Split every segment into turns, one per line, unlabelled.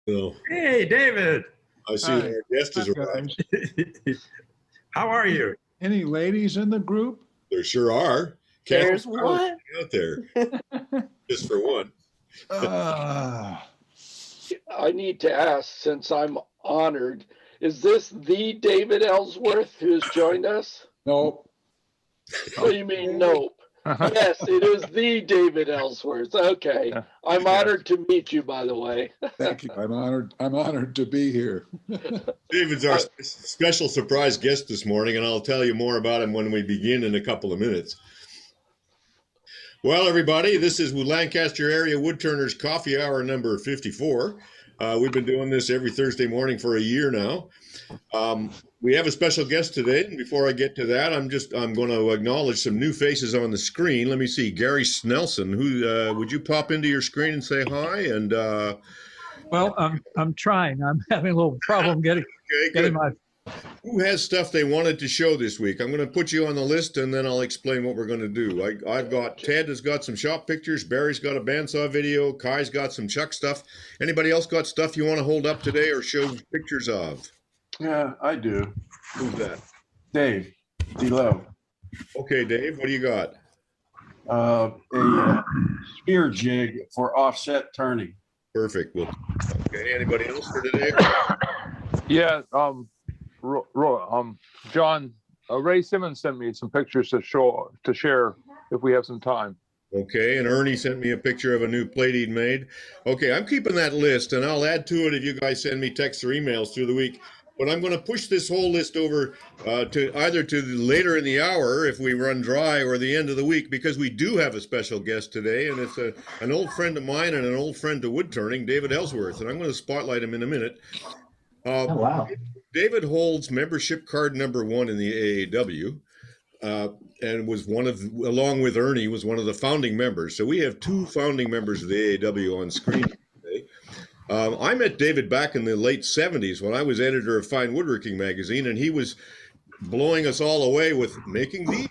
No,
Hey, David.
I see
Hi.
our guest has
Hi,
arrived.
guys.
How are you?
Any ladies in the group?
There sure are.
There's
Kathy's
one.
out there, just for one.
Ah,
I need to ask, since I'm honored, is this the David Ellsworth who's joined us?
nope.
What do you mean, nope? Yes, it is the David Ellsworth. Okay. I'm honored to meet you, by the way.
Thank you. I'm honored. I'm honored to be here.
David's our special surprise guest this morning, and I'll tell you more about him when we begin in a couple of minutes. Well, everybody, this is Lancaster Area Woodturners Coffee Hour number 54. We've been doing this every Thursday morning for a year now. We have a special guest today, and before I get to that, I'm going to acknowledge some new faces on the screen. Let me see, Gary Snelson, who would you pop into your screen and say hi? And
well, I'm trying. I'm having a little problem getting my.
Who has stuff they wanted to show this week? I'm going to put you on the list, and then I'll explain what we're going to do. I've got Ted has got some shop pictures. Barry's got a bandsaw video. Kai's got some Chuck stuff. Anybody else got stuff you want to hold up today or show pictures of?
Yeah, I do.
Who's that?
Dave D-Low.
Okay, Dave, what do you got?
A spear jig for offset turning.
Perfect. Well, okay. Anybody else for today?
Yeah, John, Ray Simmons sent me some pictures to share if we have some time.
Okay, and Ernie sent me a picture of a new plate he'd made. Okay, I'm keeping that list, and I'll add to it if you guys send me texts or emails through the week. But I'm going to push this whole list over to either to later in the hour if we run dry, or the end of the week, because we do have a special guest today, and it's an old friend of mine and an old friend to woodturning, David Ellsworth, and I'm going to spotlight him in a minute.
Oh, wow.
David holds membership card number 1 in the AAW, and was along with Ernie, was one of the founding members. So we have 2 founding members of the AAW on screen today. I met David back in the late 70s when I was editor of Fine Woodworking magazine, and he was blowing us all away with making these.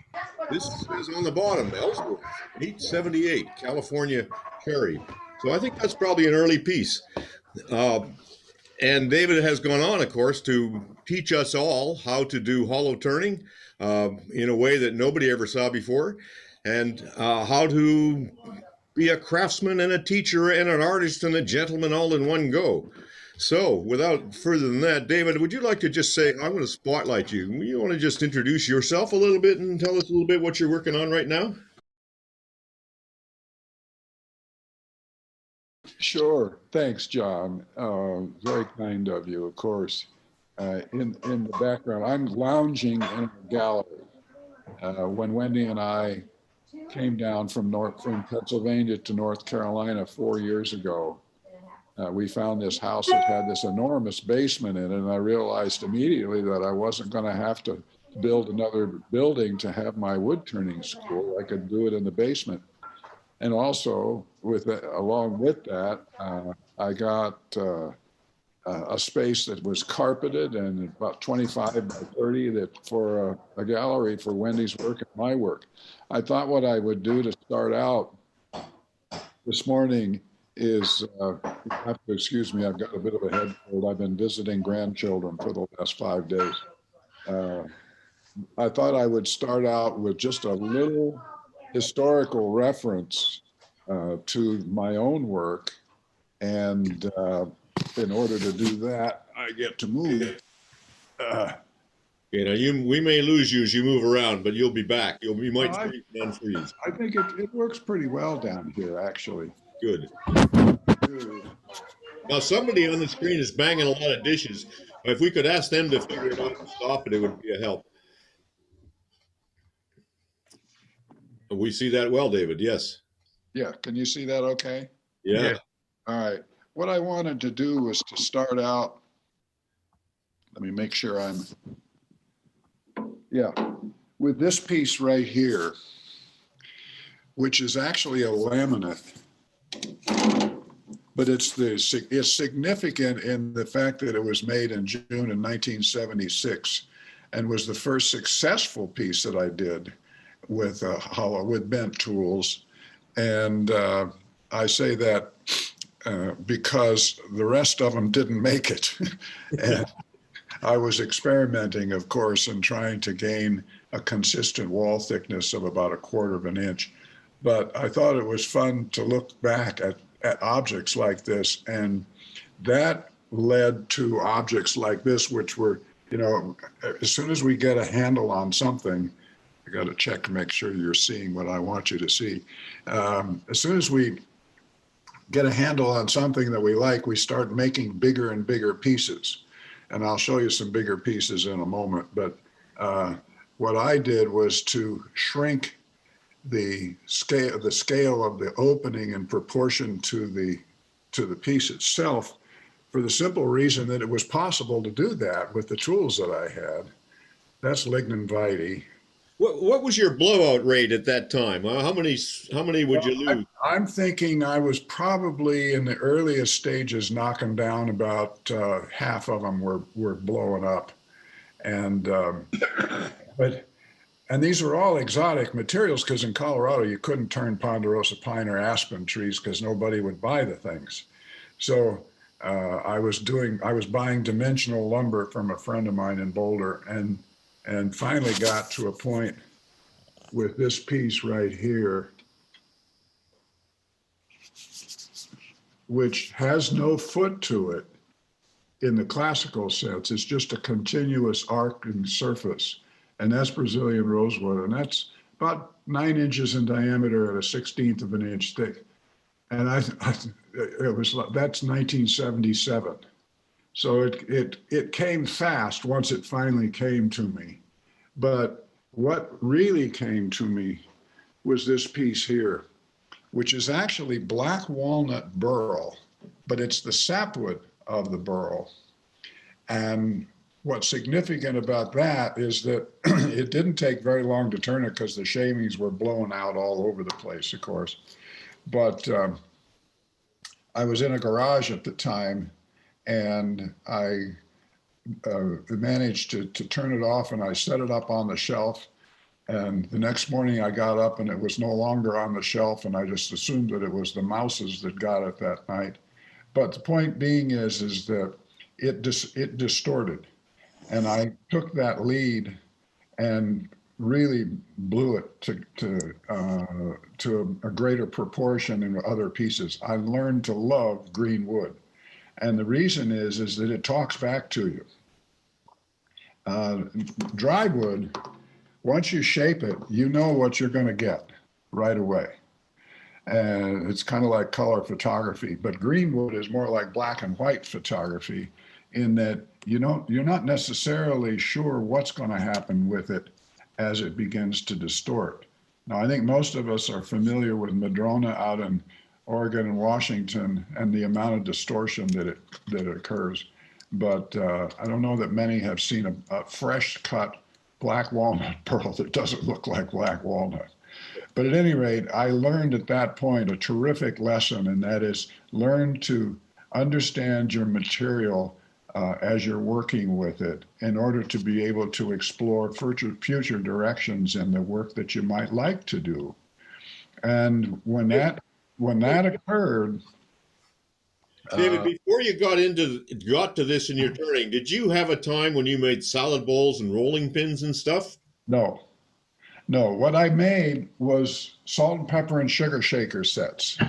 This is on the bottom, Ellsworth, 878, California cherry. So I think that's probably an early piece. And David has gone on, of course, to teach us all how to do hollow turning in a way that nobody ever saw before, and how to be a craftsman and a teacher and an artist and a gentleman all in one go. So without further than that, David, would you like to just say, I'm going to spotlight you. You want to just introduce yourself a little bit and tell us a little bit what you're working on right now?
Sure. Thanks, John. Very kind of you, of course. In the background, I'm lounging in a gallery. When Wendy and I came down from Pennsylvania to North Carolina 4 years ago, we found this house that had this enormous basement in it, and I realized immediately that I wasn't going to have to build another building to have my wood turning school. I could do it in the basement. And also, along with that, I got a space that was carpeted and about 25 by 30 for a gallery for Wendy's work and my work. I thought what I would do to start out this morning is, you have to excuse me, I've got a bit of a head cold. I've been visiting grandchildren for the last 5 days. I thought I would start out with just a little historical reference to my own work, and in order to do that, I get to move.
Okay, now we may lose you as you move around, but you'll be back. You might unfreeze.
I think it works pretty well down here, actually.
Good. Now somebody on the screen is banging a lot of dishes. If we could ask them to figure it out and stop it, it would be a help. We see that well, David. Yes.
Yeah. Can you see that okay?
Yeah.
All right. What I wanted to do was to start out. Let me make sure with this piece right here, which is actually a laminate, but it's significant in the fact that it was made in June in 1976 and was the first successful piece that I did with bent tools. And I say that because the rest of them didn't make it. And I was experimenting, of course, and trying to gain a consistent wall thickness of about 1/4 of an inch. But I thought it was fun to look back at objects like this, and that led to objects like this, which were, you know, as soon as we get a handle on something, I got to check to make sure you're seeing what I want you to see. As soon as we get a handle on something that we like, we start making bigger and bigger pieces. And I'll show you some bigger pieces in a moment. But what I did was to shrink the scale of the opening in proportion to the piece itself, for the simple reason that it was possible to do that with the tools that I had. That's lignin vitae.
What was your blowout rate at that time? How many would you lose?
I'm thinking I was probably in the earliest stages knocking down about half of them were blowing up, and these were all exotic materials, because in Colorado you couldn't turn ponderosa pine or aspen trees because nobody would buy the things. So I was buying dimensional lumber from a friend of mine in Boulder, and finally got to a point with this piece right here, which has no foot to it in the classical sense. It's just a continuous arcing surface, and that's Brazilian rosewood, and that's about 9 inches in diameter at a 1/16 of an inch thick. And that's 1977. So it came fast once it finally came to me. But what really came to me was this piece here, which is actually black walnut burl, but it's the sapwood of the burl. And what's significant about that is that it didn't take very long to turn it, because the shavings were blown out all over the place, of course. But I was in a garage at the time, and I managed to turn it off, and I set it up on the shelf. And the next morning I got up and it was no longer on the shelf, and I just assumed that it was the mouses that got it that night. But the point being is that it distorted, and I took that lead and really blew it to a greater proportion in other pieces. I learned to love green wood. And the reason is that it talks back to you. Dry wood, once you shape it, you know what you're going to get right away. And it's kind of like color photography, but green wood is more like black and white photography, in that you're not necessarily sure what's going to happen with it as it begins to distort. Now, I think most of us are familiar with Madrona out in Oregon and Washington, and the amount of distortion that occurs. But I don't know that many have seen a fresh cut black walnut pearl that doesn't look like black walnut. But at any rate, I learned at that point a terrific lesson, and that is learn to understand your material as you're working with it, in order to be able to explore future directions in the work that you might like to do. And when that occurred,
David, before you got to this in your turning, did you have a time when you made salad bowls and rolling pins and stuff?
No. What I made was salt and pepper and sugar shaker sets.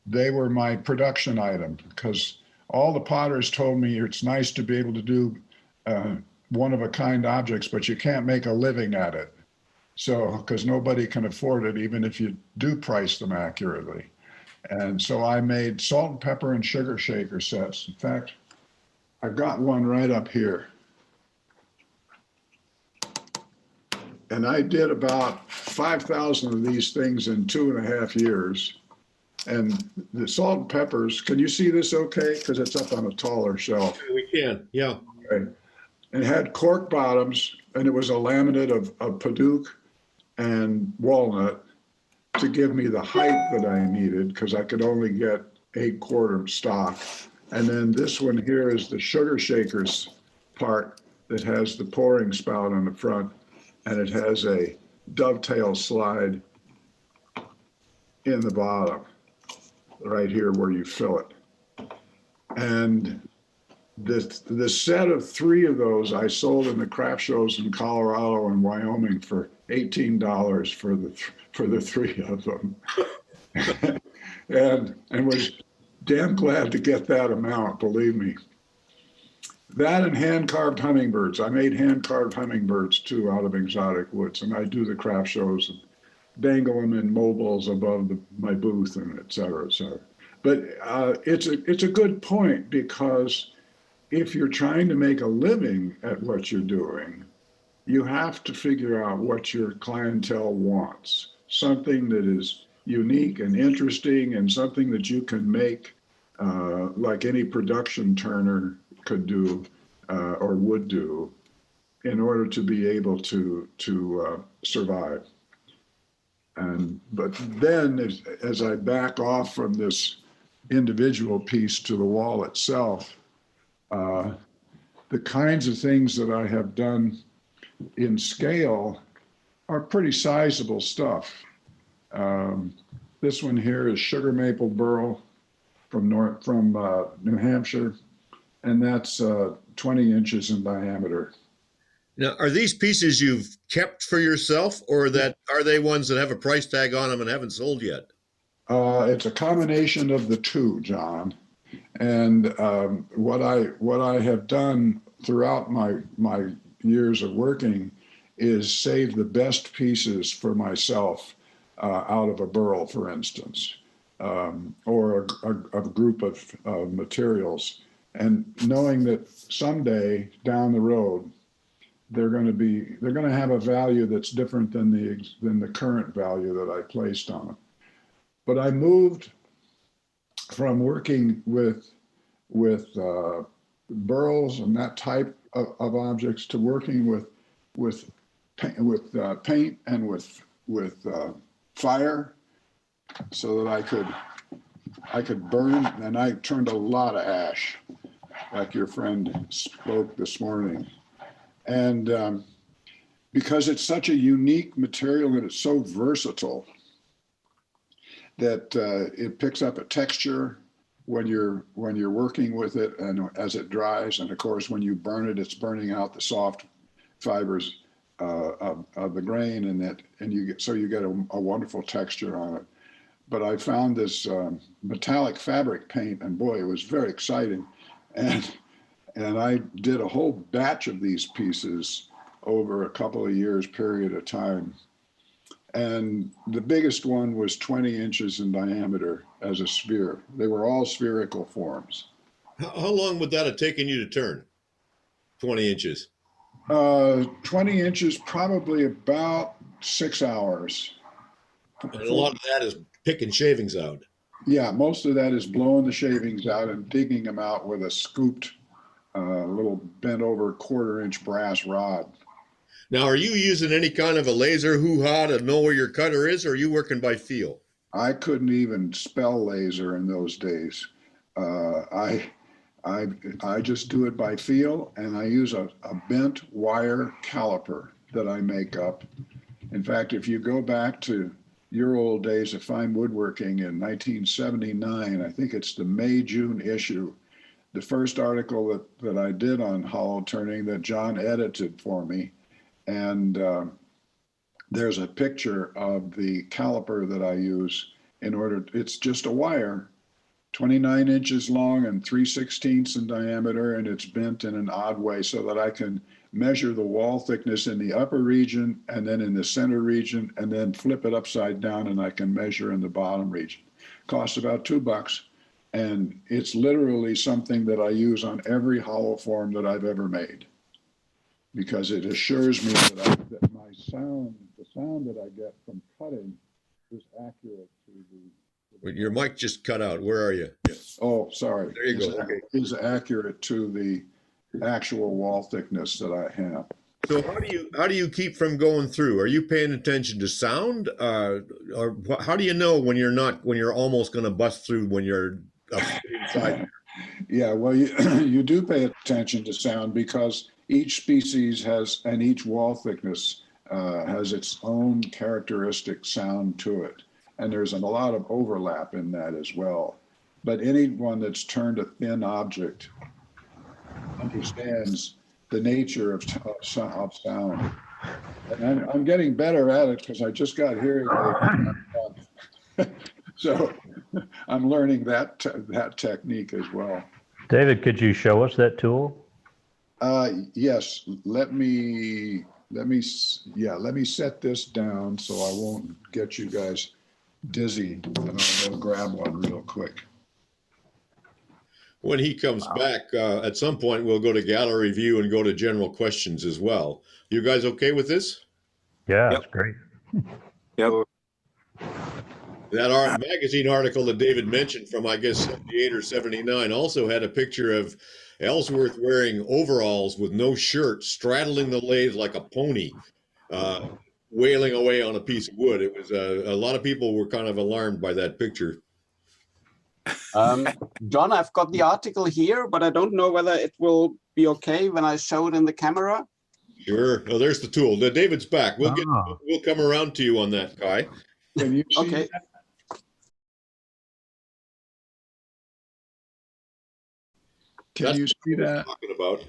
They were my production item, because all the potters told me it's nice to be able to do one-of-a-kind objects, but you can't make a living at it. So, because nobody can afford it, even if you do price them accurately. And so I made salt and pepper and sugar shaker sets. In fact, I've got one right up here. And I did about 5,000 of these things in 2.5 years. And the salt and peppers, can you see this okay? Because it's up on a taller shelf.
We can, yeah.
Okay. And it had cork bottoms, and it was a laminate of Paduke and walnut to give me the height that I needed, because I could only get 8/4 stock. And then this one here is the sugar shakers part that has the pouring spout on the front, and it has a dovetail slide in the bottom. right here where you fill it. And the set of 3 of those I sold in the craft shows in Colorado and Wyoming for $18 for the 3 of them. and was damn glad to get that amount, believe me. That and hand-carved hummingbirds. I made hand-carved hummingbirds too out of exotic woods, and I do the craft shows and dangle them in mobiles above my booth and et cetera, et cetera. But it's a good point, because if you're trying to make a living at what you're doing, you have to figure out what your clientele wants, something that is unique and interesting and something that you can make like any production turner could do or would do in order to be able to survive. But then as I back off from this individual piece to the wall itself, the kinds of things that I have done in scale are pretty sizable stuff. This one here is sugar maple burl from New Hampshire, and that's 20 inches in diameter.
Now, are these pieces you've kept for yourself, or are they ones that have a price tag on them and haven't sold yet?
It's a combination of the 2, John. And what I have done throughout my years of working is save the best pieces for myself out of a burl, for instance, or a group of materials, and knowing that someday down the road they're going to have a value that's different than the current value that I placed on them. But I moved from working with burls and that type of objects to working with paint and with fire, so that I could burn, and I turned a lot of ash, like your friend spoke this morning. And because it's such a unique material and it's so versatile, that it picks up a texture when you're working with it and as it dries, and of course when you burn it, it's burning out the soft fibers of the grain, and you get a wonderful texture on it. But I found this metallic fabric paint, and boy, it was very exciting, and I did a whole batch of these pieces over a couple of years period of time. And the biggest one was 20 inches in diameter as a sphere. They were all spherical forms.
How long would that have taken you to turn? 20 inches?
20 inches, probably about 6 hours.
And a lot of that is picking shavings out.
Yeah, most of that is blowing the shavings out and digging them out with a scooped little bent over 1/4-inch brass rod.
Now, are you using any kind of a laser hoo-ha to know where your cutter is, or are you working by feel?
I couldn't even spell laser in those days. I just do it by feel, and I use a bent wire caliper that I make up. In fact, if you go back to your old days of fine woodworking in 1979, I think it's the May-June issue, the first article that I did on hollow turning that John edited for me. And there's a picture of the caliper that I use it's just a wire, 29 inches long and 3/16 in diameter, and it's bent in an odd way so that I can measure the wall thickness in the upper region and then in the center region, and then flip it upside down and I can measure in the bottom region. Costs about $2. And it's literally something that I use on every hollow form that I've ever made, because it assures me that my sound, the sound that I get from cutting, is accurate to the.
Your mic just cut out. Where are you?
Oh, sorry.
There you go. Okay.
Is accurate to the actual wall thickness that I have.
So how do you keep from going through? Are you paying attention to sound, or how do you know when you're almost going to bust through when you're inside?
Yeah, well, you do pay attention to sound, because each species and each wall thickness has its own characteristic sound to it. and there's a lot of overlap in that as well. But anyone that's turned a thin object understands the nature of sound. And I'm getting better at it because I just got hearing aids. So I'm learning that technique as well.
David, could you show us that tool?
Yes, let me set this down so I won't get you guys dizzy, and I'll go grab one real quick.
When he comes back, at some point, we'll go to gallery view and go to general questions as well. You guys okay with this?
Yeah, that's great.
Yep.
That art magazine article that David mentioned from, I guess, 78 or 79 also had a picture of Ellsworth wearing overalls with no shirt, straddling the lathe like a pony, wailing away on a piece of wood. It was a lot of people were kind of alarmed by that picture.
John, I've got the article here, but I don't know whether it will be okay when I show it in the camera.
Sure. Oh, there's the tool. David's back. We'll come around to you on that, Kai.
Can you see
Okay.
that? Can you see that?
Talking about.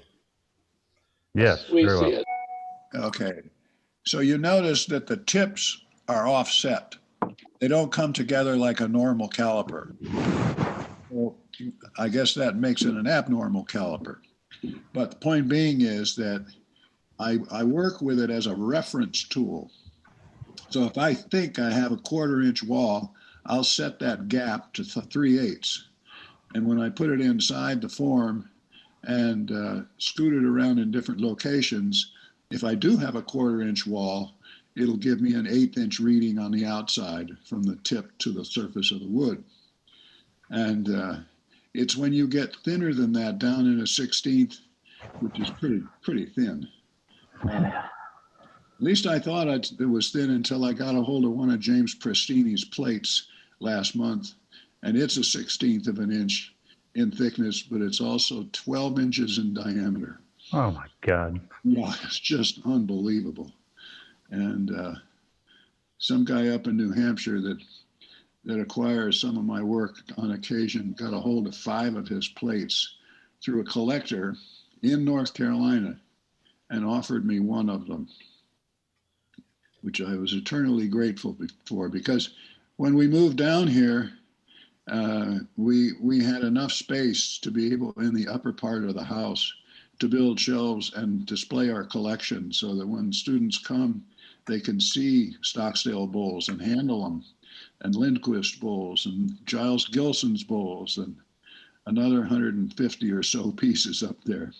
Yes,
We
very
see
well.
it.
Okay. So you notice that the tips are offset. They don't come together like a normal caliper. Well, I guess that makes it an abnormal caliper. But the point being is that I work with it as a reference tool. So if I think I have a 1/4 inch wall, I'll set that gap to 3/8. And when I put it inside the form and scoot it around in different locations, if I do have a 1/4 inch wall, it'll give me an 1/8 inch reading on the outside from the tip to the surface of the wood. And it's when you get thinner than that, down in a 1/16, which is pretty thin. At least I thought it was thin until I got a hold of one of James Prestini's plates last month, and it's a 1/16 of an inch in thickness, but it's also 12 inches in diameter.
Oh my God.
Yeah, it's just unbelievable. And some guy up in New Hampshire that acquires some of my work on occasion got a hold of 5 of his plates through a collector in North Carolina and offered me one of them, which I was eternally grateful for, because when we moved down here, we had enough space to be able, in the upper part of the house, to build shelves and display our collection so that when students come, they can see Stocksdale bowls and handle them, and Lindquist bowls and Giles Gilson's bowls and another 150 or so pieces up there.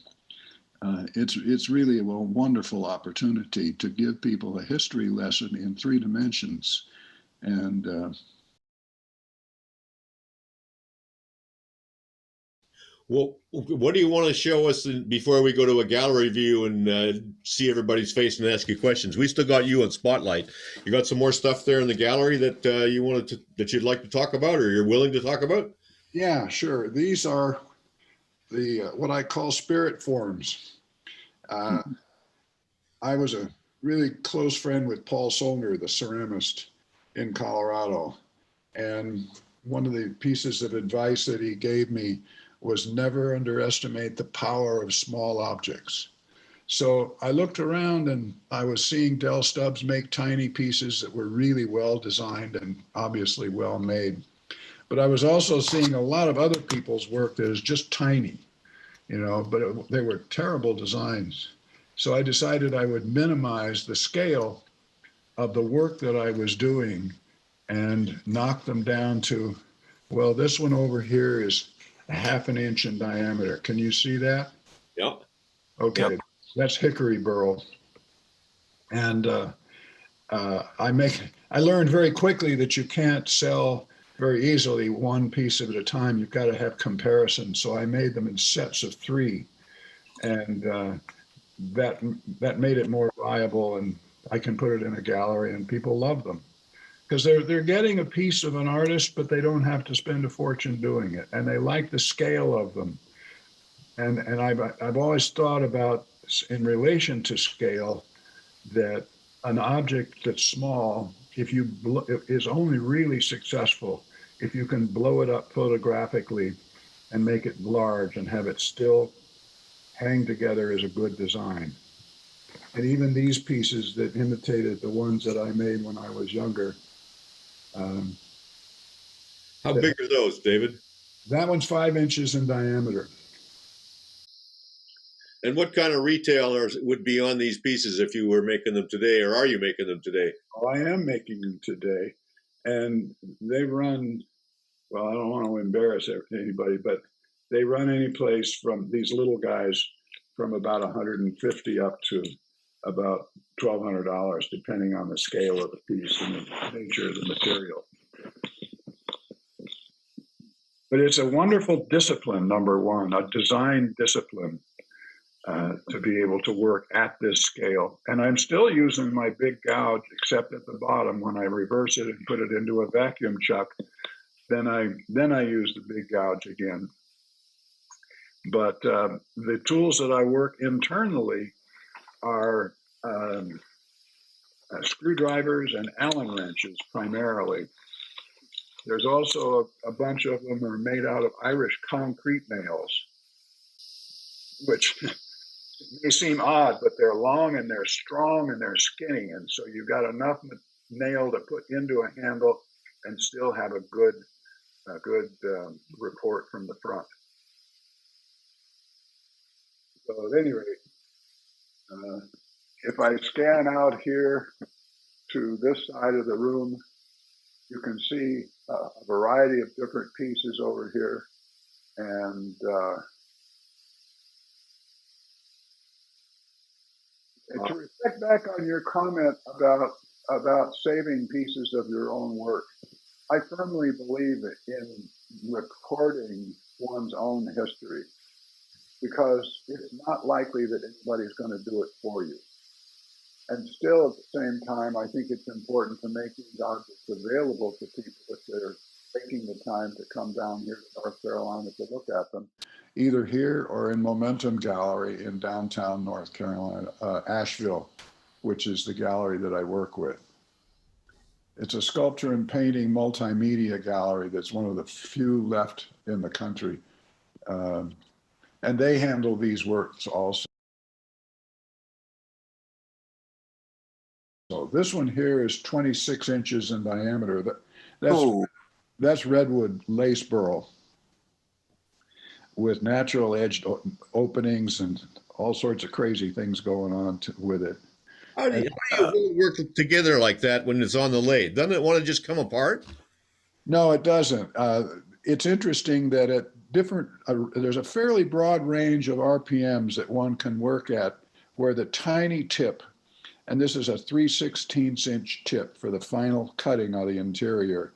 It's really a wonderful opportunity to give people a history lesson in 3 dimensions. And
Well, what do you want to show us before we go to a gallery view and see everybody's face and ask you questions? We still got you on Spotlight. You got some more stuff there in the gallery that that you'd like to talk about, or you're willing to talk about?
yeah, sure. These are the what I call spirit forms. I was a really close friend with Paul Solner, the ceramist in Colorado. And one of the pieces of advice that he gave me was never underestimate the power of small objects. So I looked around and I was seeing Del Stubbs make tiny pieces that were really well designed and obviously well made. But I was also seeing a lot of other people's work that is just tiny, but they were terrible designs. So I decided I would minimize the scale of the work that I was doing and knock them down to, well, this one over here is a 1/2 inch in diameter. Can you see that?
Yeah.
Okay,
Yep.
That's hickory burl. And I learned very quickly that you can't sell very easily one piece at a time. You've got to have comparison. So I made them in sets of 3. And that made it more viable, and I can put it in a gallery and people love them because they're getting a piece of an artist, but they don't have to spend a fortune doing it, and they like the scale of them. And I've always thought about, in relation to scale, that an object that's small is only really successful if you can blow it up photographically and make it large and have it still hang together as a good design. And even these pieces that imitated the ones that I made when I was younger.
How big are those, David?
That one's 5 inches in diameter.
And what kind of retailers would be on these pieces if you were making them today, or are you making them today?
Well, I am making them today, and they run, well, I don't want to embarrass anybody, but they run any place from these little guys from about 150 up to about $1,200, depending on the scale of the piece and the nature of the material. But it's a wonderful discipline, number one, a design discipline. To be able to work at this scale. And I'm still using my big gouge, except at the bottom. When I reverse it and put it into a vacuum chuck, then I use the big gouge again. But the tools that I work internally are screwdrivers and Allen wrenches primarily. There's also a bunch of them are made out of Irish concrete nails, which may seem odd, but they're long and they're strong and they're skinny. And so you've got enough nail to put into a handle and still have a good report from the front. So at any rate, if I scan out here to this side of the room, you can see a variety of different pieces over here. And to reflect back on your comment about saving pieces of your own work, I firmly believe in recording one's own history, because it's not likely that anybody's going to do it for you. And still, at the same time, I think it's important to make these objects available to people if they're taking the time to come down here to North Carolina to look at them, either here or in Momentum Gallery in downtown North Carolina, Asheville, which is the gallery that I work with. It's a sculpture and painting multimedia gallery that's one of the few left in the country. And they handle these works also. So this one here is 26 inches in diameter. That's redwood lace burl with natural edged openings and all sorts of crazy things going on with it.
How do you work together like that when it's on the lathe? Doesn't it want to just come apart?
No, it doesn't. It's interesting that at different, there's a fairly broad range of RPMs that one can work at, where the tiny tip, and this is a 3/16 inch tip for the final cutting of the interior,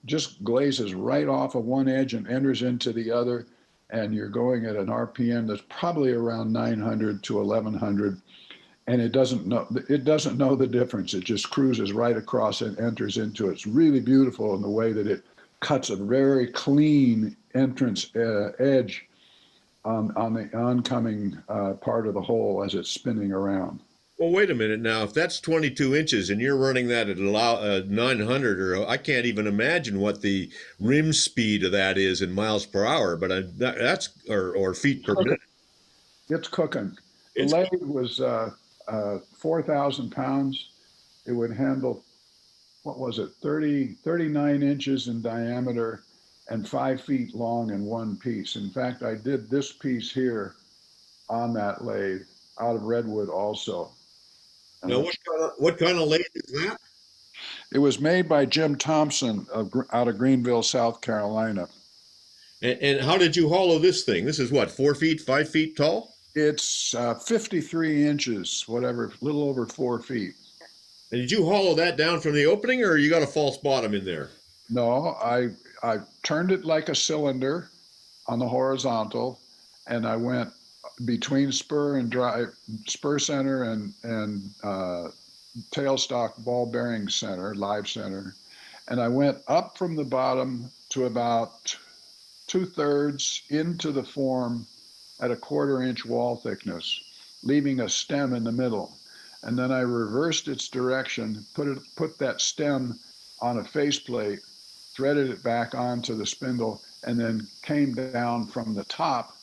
just glazes right off of one edge and enters into the other, and you're going at an RPM that's probably around 900 to 1100, and it doesn't know the difference. It just cruises right across and enters into it. It's really beautiful in the way that it cuts a very clean entrance edge on the oncoming part of the hole as it's spinning around.
Well, wait a minute now. If that's 22 inches and you're running that at 900, or I can't even imagine what the rim speed of that is in miles per hour, but that's or feet per minute.
It's cooking. The lathe was 4,000 pounds. It would handle, what was it, 39 inches in diameter and 5 feet long in one piece. In fact, I did this piece here on that lathe out of redwood also.
Now, what kind of lathe is that?
It was made by Jim Thompson out of Greenville, South Carolina.
And how did you hollow this thing? This is what, 4 feet, 5 feet tall?
It's 53 inches, whatever, a little over 4 feet.
And did you hollow that down from the opening, or you got a false bottom in there?
No, I turned it like a cylinder on the horizontal, and I went between spur and drive, spur center and tailstock ball bearing center, live center. And I went up from the bottom to about 2/3 into the form at a 1/4 inch wall thickness, leaving a stem in the middle. And then I reversed its direction, put that stem on a faceplate, threaded it back onto the spindle, and then came down from the top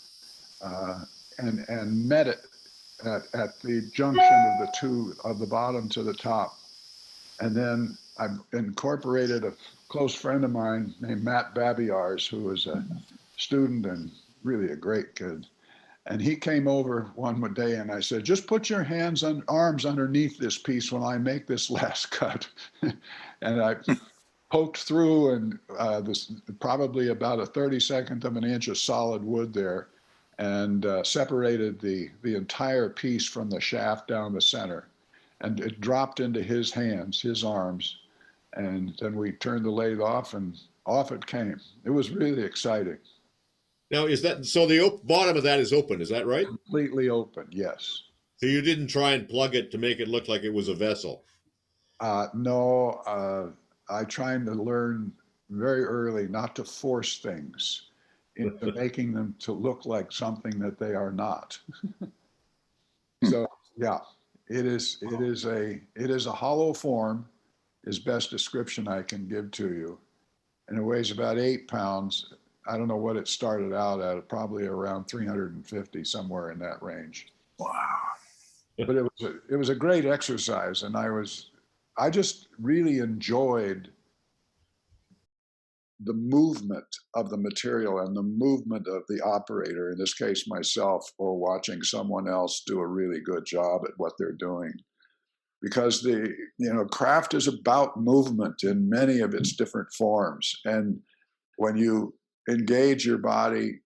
and met it at the junction of the two, of the bottom to the top. And then I incorporated a close friend of mine named Matt Babiars, who was a student and really a great kid. And he came over one day and I said, just put your hands and arms underneath this piece when I make this last cut. And I poked through, and this probably about a 32nd of an inch of solid wood there, and separated the entire piece from the shaft down the center. And it dropped into his hands, his arms. And then we turned the lathe off, and off it came. It was really exciting.
Now, is that so? The bottom of that is open, is that right?
Completely open, yes.
So you didn't try and plug it to make it look like it was a vessel?
No, I tried to learn very early not to force things into making them to look like something that they are not. So yeah, it is a hollow form, is best description I can give to you. And it weighs about 8 pounds. I don't know what it started out at, probably around 350, somewhere in that range.
Wow.
But it was a great exercise, and I just really enjoyed the movement of the material and the movement of the operator, in this case myself, or watching someone else do a really good job at what they're doing. Because craft is about movement in many of its different forms. And when you engage your body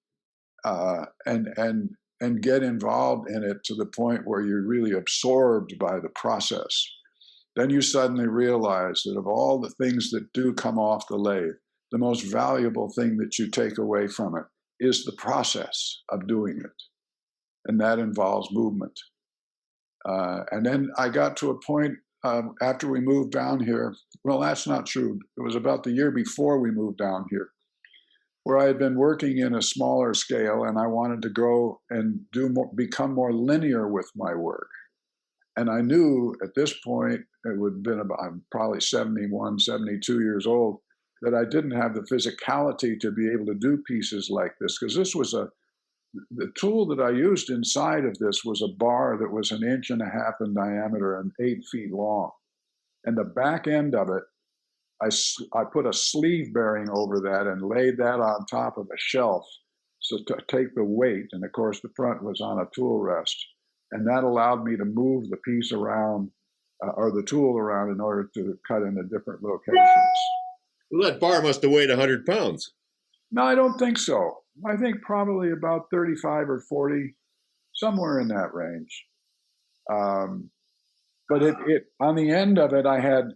and get involved in it to the point where you're really absorbed by the process, then you suddenly realize that of all the things that do come off the lathe, the most valuable thing that you take away from it is the process of doing it. And that involves movement. And then I got to a point after we moved down here, well, that's not true. It was about the year before we moved down here, where I had been working in a smaller scale, and I wanted to go and become more linear with my work. And I knew at this point, it would have been about, I'm probably 71, 72 years old, that I didn't have the physicality to be able to do pieces like this, because this was the tool that I used inside of this was a bar that was 1.5 inches in diameter and 8 feet long. And the back end of it, I put a sleeve bearing over that and laid that on top of a shelf so to take the weight. And of course, the front was on a tool rest. And that allowed me to move the piece around or the tool around in order to cut into different locations.
Well, that bar must have weighed 100 pounds.
No, I don't think so. I think probably about 35 or 40, somewhere in that range. But it on the end of it, I had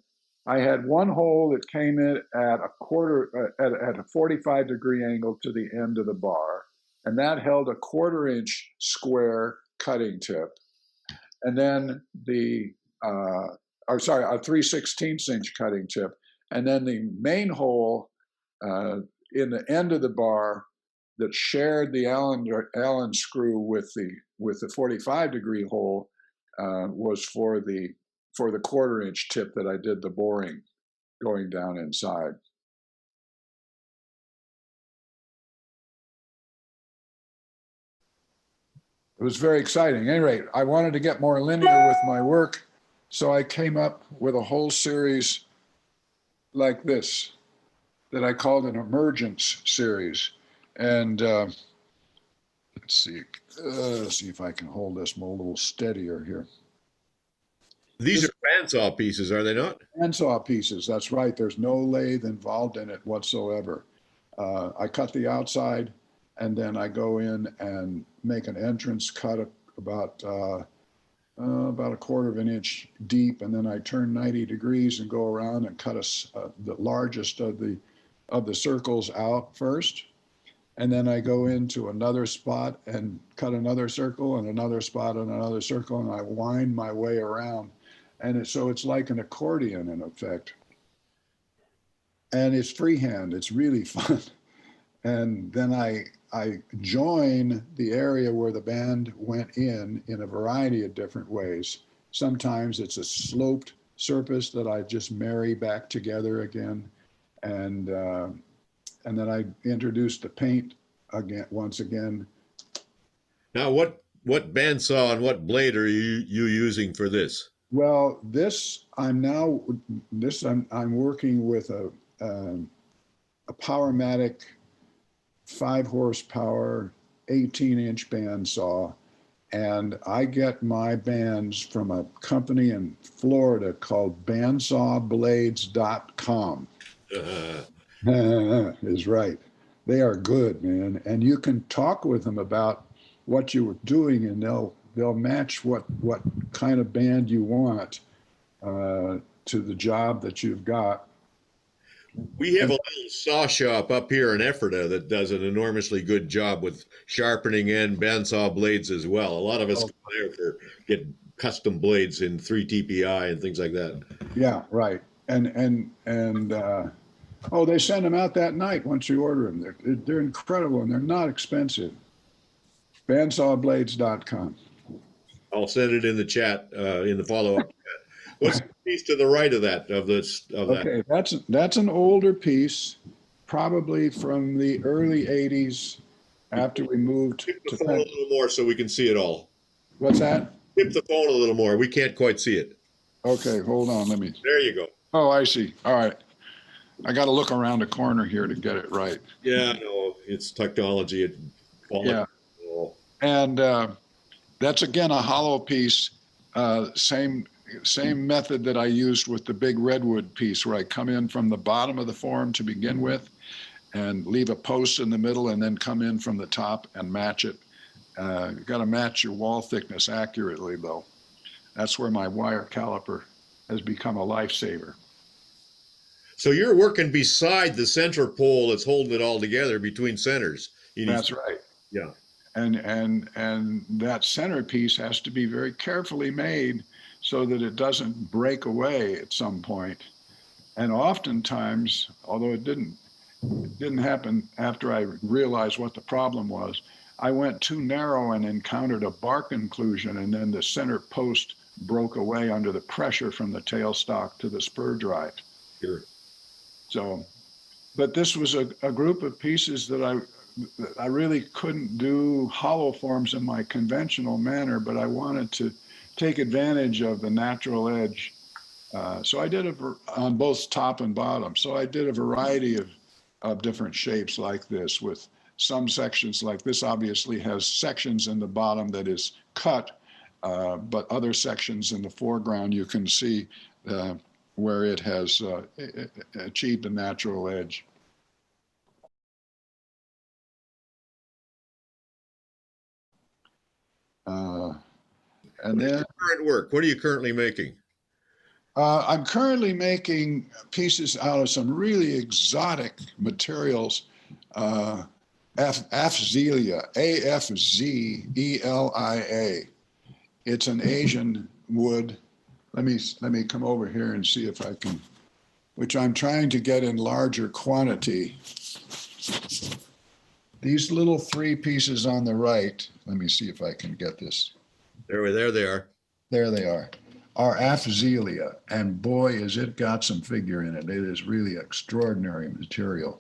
one hole that came in at a 45-degree angle to the end of the bar, and that held a 1/4 inch square cutting tip, and then a 3/16 inch cutting tip, and then the main hole in the end of the bar that shared the Allen screw with the 45-degree hole was for the 1/4 inch tip that I did the boring going down inside. It was very exciting. At any rate, I wanted to get more linear with my work, so I came up with a whole series like this that I called an Emergence series. And let's see if I can hold this a little steadier here.
These are bandsaw pieces, are they not?
Bandsaw pieces, that's right. There's no lathe involved in it whatsoever. I cut the outside, and then I go in and make an entrance cut about a 1/4 of an inch deep, and then I turn 90 degrees and go around and cut the largest of the circles out first. And then I go into another spot and cut another circle and another spot and another circle, and I wind my way around. And so it's like an accordion in effect. And it's freehand, it's really fun. And then I join the area where the band went in a variety of different ways. Sometimes it's a sloped surface that I just marry back together again. And then I introduce the paint again, once again.
Now, what bandsaw and what blade are you using for this?
Well, I'm working with a Powermatic 5 horsepower 18-inch bandsaw, and I get my bands from a company in Florida called bandsawblades.com. Is right. They are good, man, and you can talk with them about what you were doing, and they'll match what kind of band you want to the job that you've got.
We have a little saw shop up here in Ephrata that does an enormously good job with sharpening and bandsaw blades as well. A lot of us go there for get custom blades in 3 TPI and things like that.
Yeah, right. And they send them out that night once you order them. They're incredible, and they're not expensive. Bandsawblades.com.
I'll send it in the chat in the follow-up chat. What's the piece to the right of that? Okay,
that's an older piece, probably from the early '80s, after we moved
Tip the phone a little more so we can see it all.
What's that?
Tip the phone a little more. We can't quite see it.
Okay, hold on. Let me.
There you go.
Oh, I see. All right. I got to look around the corner here to get it right.
Yeah, no, it's technology.
Yeah. And that's, again, a hollow piece. Same method that I used with the big redwood piece, where I come in from the bottom of the form to begin with and leave a post in the middle, and then come in from the top and match it. You've got to match your wall thickness accurately, though. That's where my wire caliper has become a lifesaver.
So you're working beside the center pole that's holding it all together between centers.
That's right.
Yeah.
And that centerpiece has to be very carefully made so that it doesn't break away at some point. And oftentimes, although it didn't happen after I realized what the problem was, I went too narrow and encountered a bark inclusion, and then the center post broke away under the pressure from the tailstock to the spur drive.
Sure.
So, but this was a group of pieces that I really couldn't do hollow forms in my conventional manner, but I wanted to take advantage of the natural edge. So I did on both top and bottom. So I did a variety of different shapes like this, with some sections like this obviously has sections in the bottom that is cut, but other sections in the foreground you can see where it has achieved a natural edge. And then
current work. What are you currently making?
I'm currently making pieces out of some really exotic materials. Afzelia, AFZELIA. It's an Asian wood. Let me come over here and see if I can, which I'm trying to get in larger quantity. These little 3 pieces on the right, let me see if I can get this.
There they are.
There they are Afzelia, and boy, is it got some figure in it. It is really extraordinary material.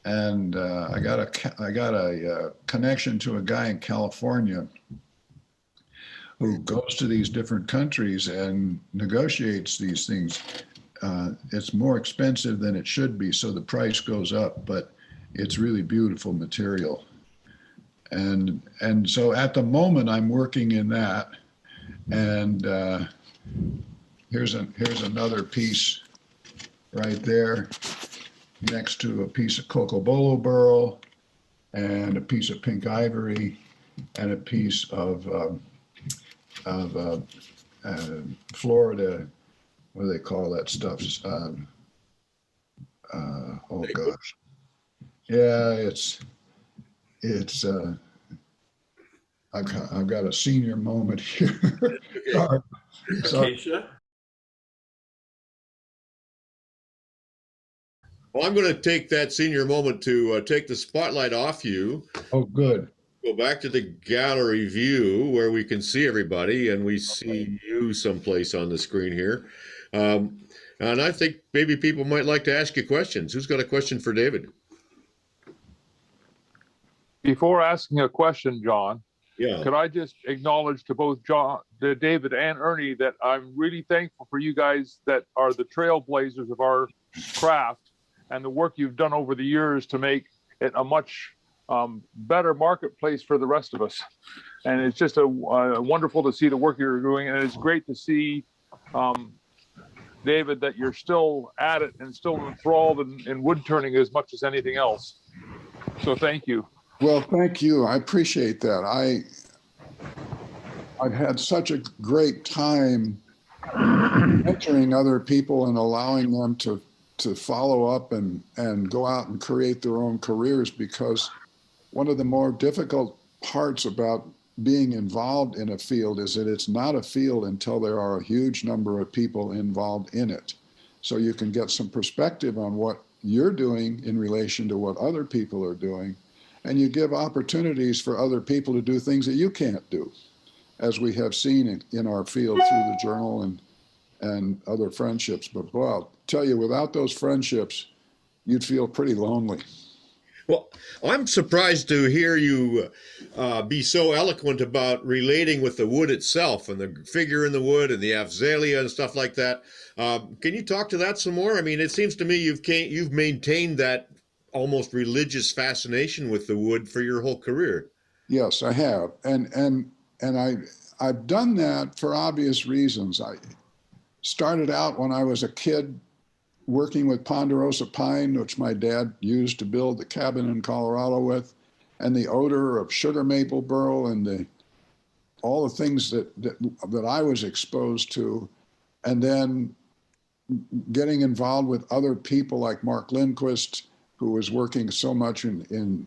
And I got a connection to a guy in California who goes to these different countries and negotiates these things. It's more expensive than it should be, so the price goes up, but it's really beautiful material. And so at the moment I'm working in that, and here's another piece right there next to a piece of cocobolo burl and a piece of pink ivory and a piece of Florida, what do they call that stuff? Oh gosh, yeah, it's I've got a senior moment here. Sorry.
Well, I'm going to take that senior moment to take the spotlight off you.
Oh, good.
Go back to the gallery view where we can see everybody, and we see you someplace on the screen here. And I think maybe people might like to ask you questions. Who's got a question for David?
Before asking a question, John,
Yeah.
could I just acknowledge to both David and Ernie that I'm really thankful for you guys that are the trailblazers of our craft and the work you've done over the years to make it a much better marketplace for the rest of us. And it's just wonderful to see the work you're doing. And it's great to see, David, that you're still at it and still enthralled in wood turning as much as anything else. So thank you.
Well, thank you. I appreciate that. I've had such a great time mentoring other people and allowing them to follow up and go out and create their own careers, because one of the more difficult parts about being involved in a field is that it's not a field until there are a huge number of people involved in it. So you can get some perspective on what you're doing in relation to what other people are doing, and you give opportunities for other people to do things that you can't do, as we have seen in our field through the journal and other friendships. But boy, I'll tell you, without those friendships, you'd feel pretty lonely.
Well, I'm surprised to hear you be so eloquent about relating with the wood itself and the figure in the wood and the afzelia and stuff like that. Can you talk to that some more? I mean, it seems to me you've maintained that almost religious fascination with the wood for your whole career.
Yes, I have, and I've done that for obvious reasons. I started out when I was a kid working with ponderosa pine, which my dad used to build the cabin in Colorado with, and the odor of sugar maple burl and all the things that I was exposed to, and then getting involved with other people like Mark Lindquist, who was working so much in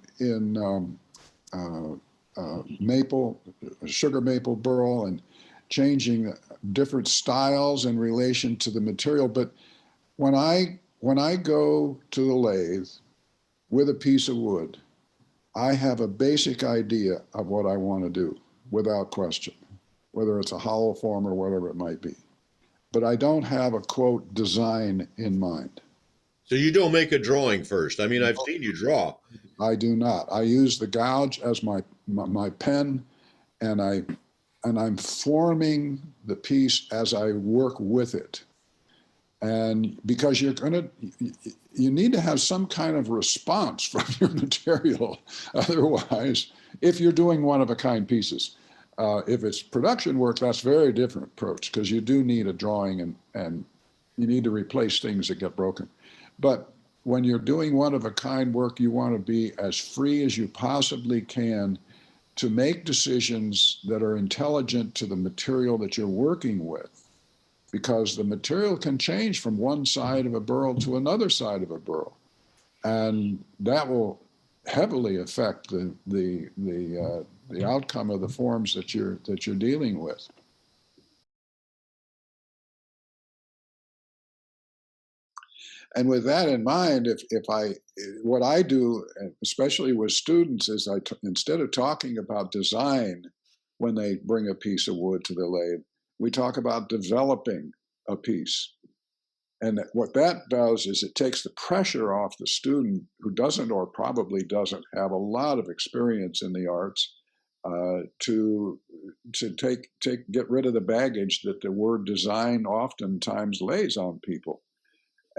sugar maple burl, and changing different styles in relation to the material. But when I go to the lathe with a piece of wood, I have a basic idea of what I want to do without question, whether it's a hollow form or whatever it might be. But I don't have a, quote, design in mind.
So you don't make a drawing first. I mean, I've seen you draw.
I do not. I use the gouge as my pen, and I'm forming the piece as I work with it. And because you need to have some kind of response from your material. Otherwise, if you're doing one-of-a-kind pieces, if it's production work, that's a very different approach, because you do need a drawing and you need to replace things that get broken. But when you're doing one-of-a-kind work, you want to be as free as you possibly can to make decisions that are intelligent to the material that you're working with, because the material can change from one side of a burl to another side of a burl, and that will heavily affect the outcome of the forms that you're dealing with. And with that in mind, what I do, especially with students, is instead of talking about design when they bring a piece of wood to the lathe, we talk about developing a piece. And what that does is it takes the pressure off the student who doesn't, or probably doesn't, have a lot of experience in the arts, to get rid of the baggage that the word design oftentimes lays on people.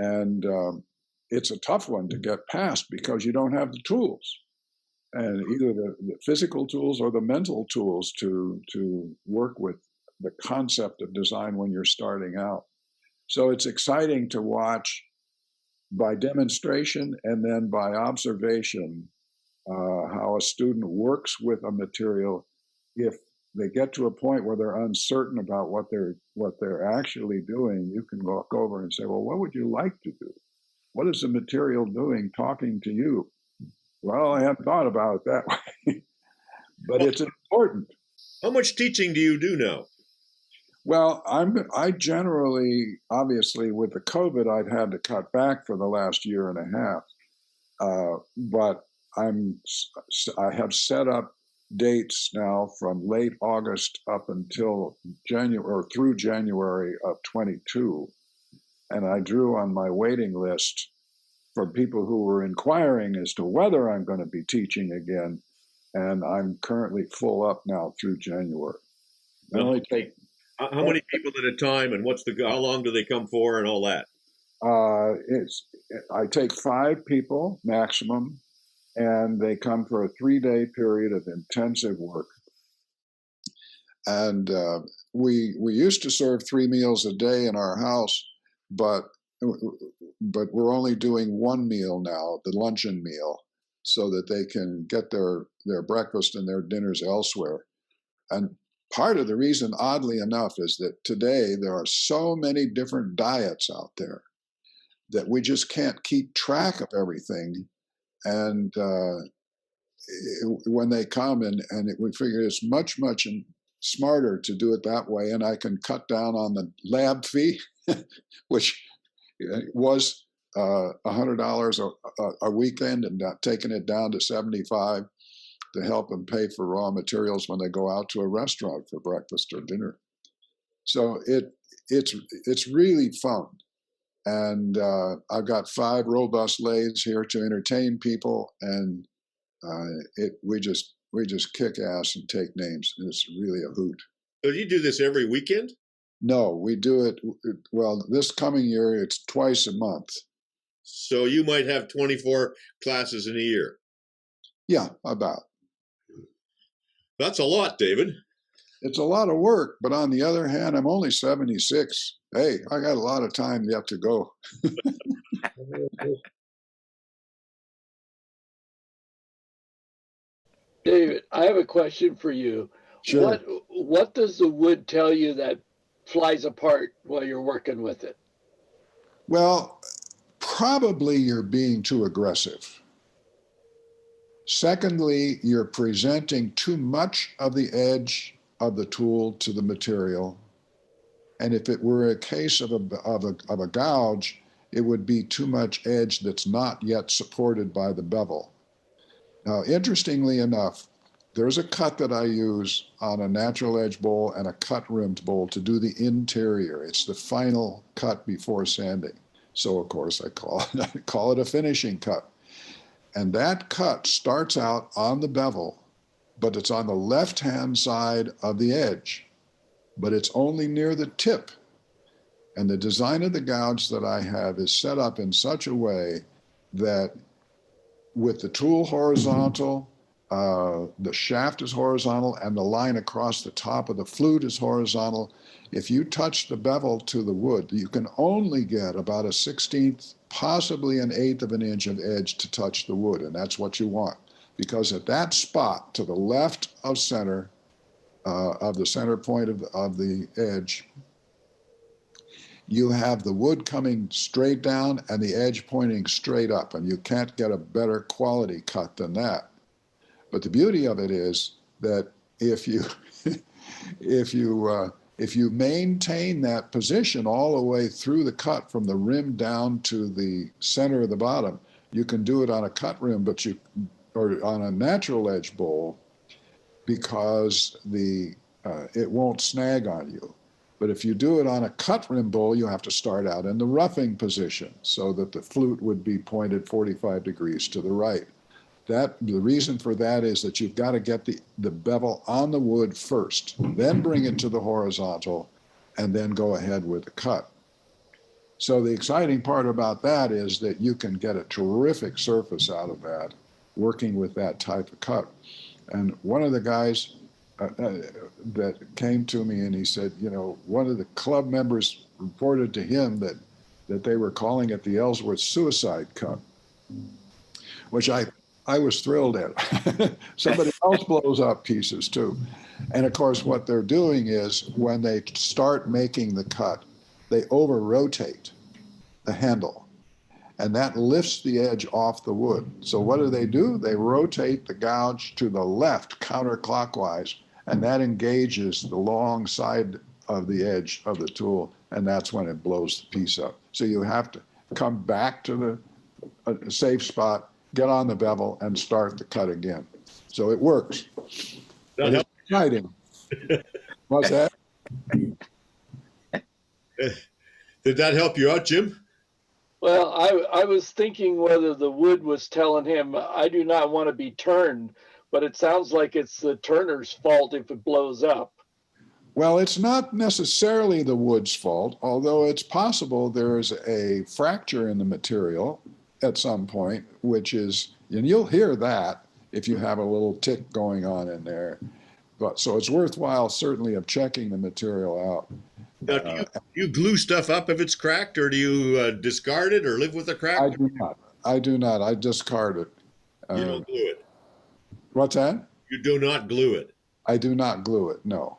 And it's a tough one to get past, because you don't have the tools, and either the physical tools or the mental tools to work with the concept of design when you're starting out. So it's exciting to watch by demonstration and then by observation how a student works with a material. If they get to a point where they're uncertain about what they're actually doing, you can walk over and say, well, what would you like to do? What is the material doing talking to you? Well, I hadn't thought about it that way, but it's important.
How much teaching do you do now?
Well, I generally, obviously, with the COVID, I've had to cut back for the last year and a half. But I have set up dates now from late August up until January or through January of 22. And I drew on my waiting list for people who were inquiring as to whether I'm going to be teaching again. And I'm currently full up now through January. I only take
how many people at a time, and how long do they come for, and all that?
I take 5 people maximum, and they come for a 3-day period of intensive work. And we used to serve 3 meals a day in our house, but we're only doing 1 meal now, the luncheon meal, so that they can get their breakfast and their dinners elsewhere. And part of the reason, oddly enough, is that today there are so many different diets out there that we just can't keep track of everything. And when they come we figure it's much smarter to do it that way, and I can cut down on the lab fee, which was $100 a weekend, and taking it down to $75 to help them pay for raw materials when they go out to a restaurant for breakfast or dinner. So it's really fun. And I've got 5 robust lathes here to entertain people, and we just kick ass and take names. It's really a hoot.
So do you do this every weekend?
No, we do it. Well, this coming year, it's twice a month.
So you might have 24 classes in a year.
Yeah, about.
That's a lot, David.
It's a lot of work, but on the other hand, I'm only 76. Hey, I got a lot of time yet to go.
David, I have a question for you.
Sure.
What does the wood tell you that flies apart while you're working with it?
Well, probably you're being too aggressive. Secondly, you're presenting too much of the edge of the tool to the material. And if it were a case of a gouge, it would be too much edge that's not yet supported by the bevel. Now, interestingly enough, there's a cut that I use on a natural edge bowl and a cut-rimmed bowl to do the interior. It's the final cut before sanding. So, of course, I call it a finishing cut. And that cut starts out on the bevel, but it's on the left-hand side of the edge, but it's only near the tip. And the design of the gouge that I have is set up in such a way that with the tool horizontal, the shaft is horizontal, and the line across the top of the flute is horizontal. If you touch the bevel to the wood, you can only get about a 1/16th, possibly an 1/8 of an inch of edge to touch the wood, and that's what you want. Because at that spot, to the left of center, of the center point of the edge, you have the wood coming straight down and the edge pointing straight up, and you can't get a better quality cut than that. But the beauty of it is that if you if you maintain that position all the way through the cut from the rim down to the center of the bottom, you can do it on a cut rim, or on a natural edge bowl, because it won't snag on you. But if you do it on a cut rim bowl, you have to start out in the roughing position so that the flute would be pointed 45 degrees to the right. The reason for that is that you've got to get the bevel on the wood first, then bring it to the horizontal, and then go ahead with the cut. So the exciting part about that is that you can get a terrific surface out of that, working with that type of cut. And one of the guys that came to me and he said, one of the club members reported to him that they were calling it the Ellsworth Suicide Cut, which I was thrilled at. Somebody else blows up pieces too. And of course, what they're doing is when they start making the cut, they over-rotate the handle, and that lifts the edge off the wood. So what do? They rotate the gouge to the left counterclockwise, and that engages the long side of the edge of the tool, and that's when it blows the piece up. So you have to come back to the safe spot, get on the bevel, and start the cut again. So it works. But it's exciting. What's that?
Did that help you out, Jim?
Well, I was thinking whether the wood was telling him, I do not want to be turned, but it sounds like it's the turner's fault if it blows up.
Well, it's not necessarily the wood's fault, although it's possible there's a fracture in the material at some point, which is, and you'll hear that if you have a little tick going on in there. But so it's worthwhile certainly of checking the material out.
Now, do you glue stuff up if it's cracked, or do you discard it or live with the crack?
I do not. I do not. I discard it.
You don't glue it.
What's that?
You do not glue it.
I do not glue it, no.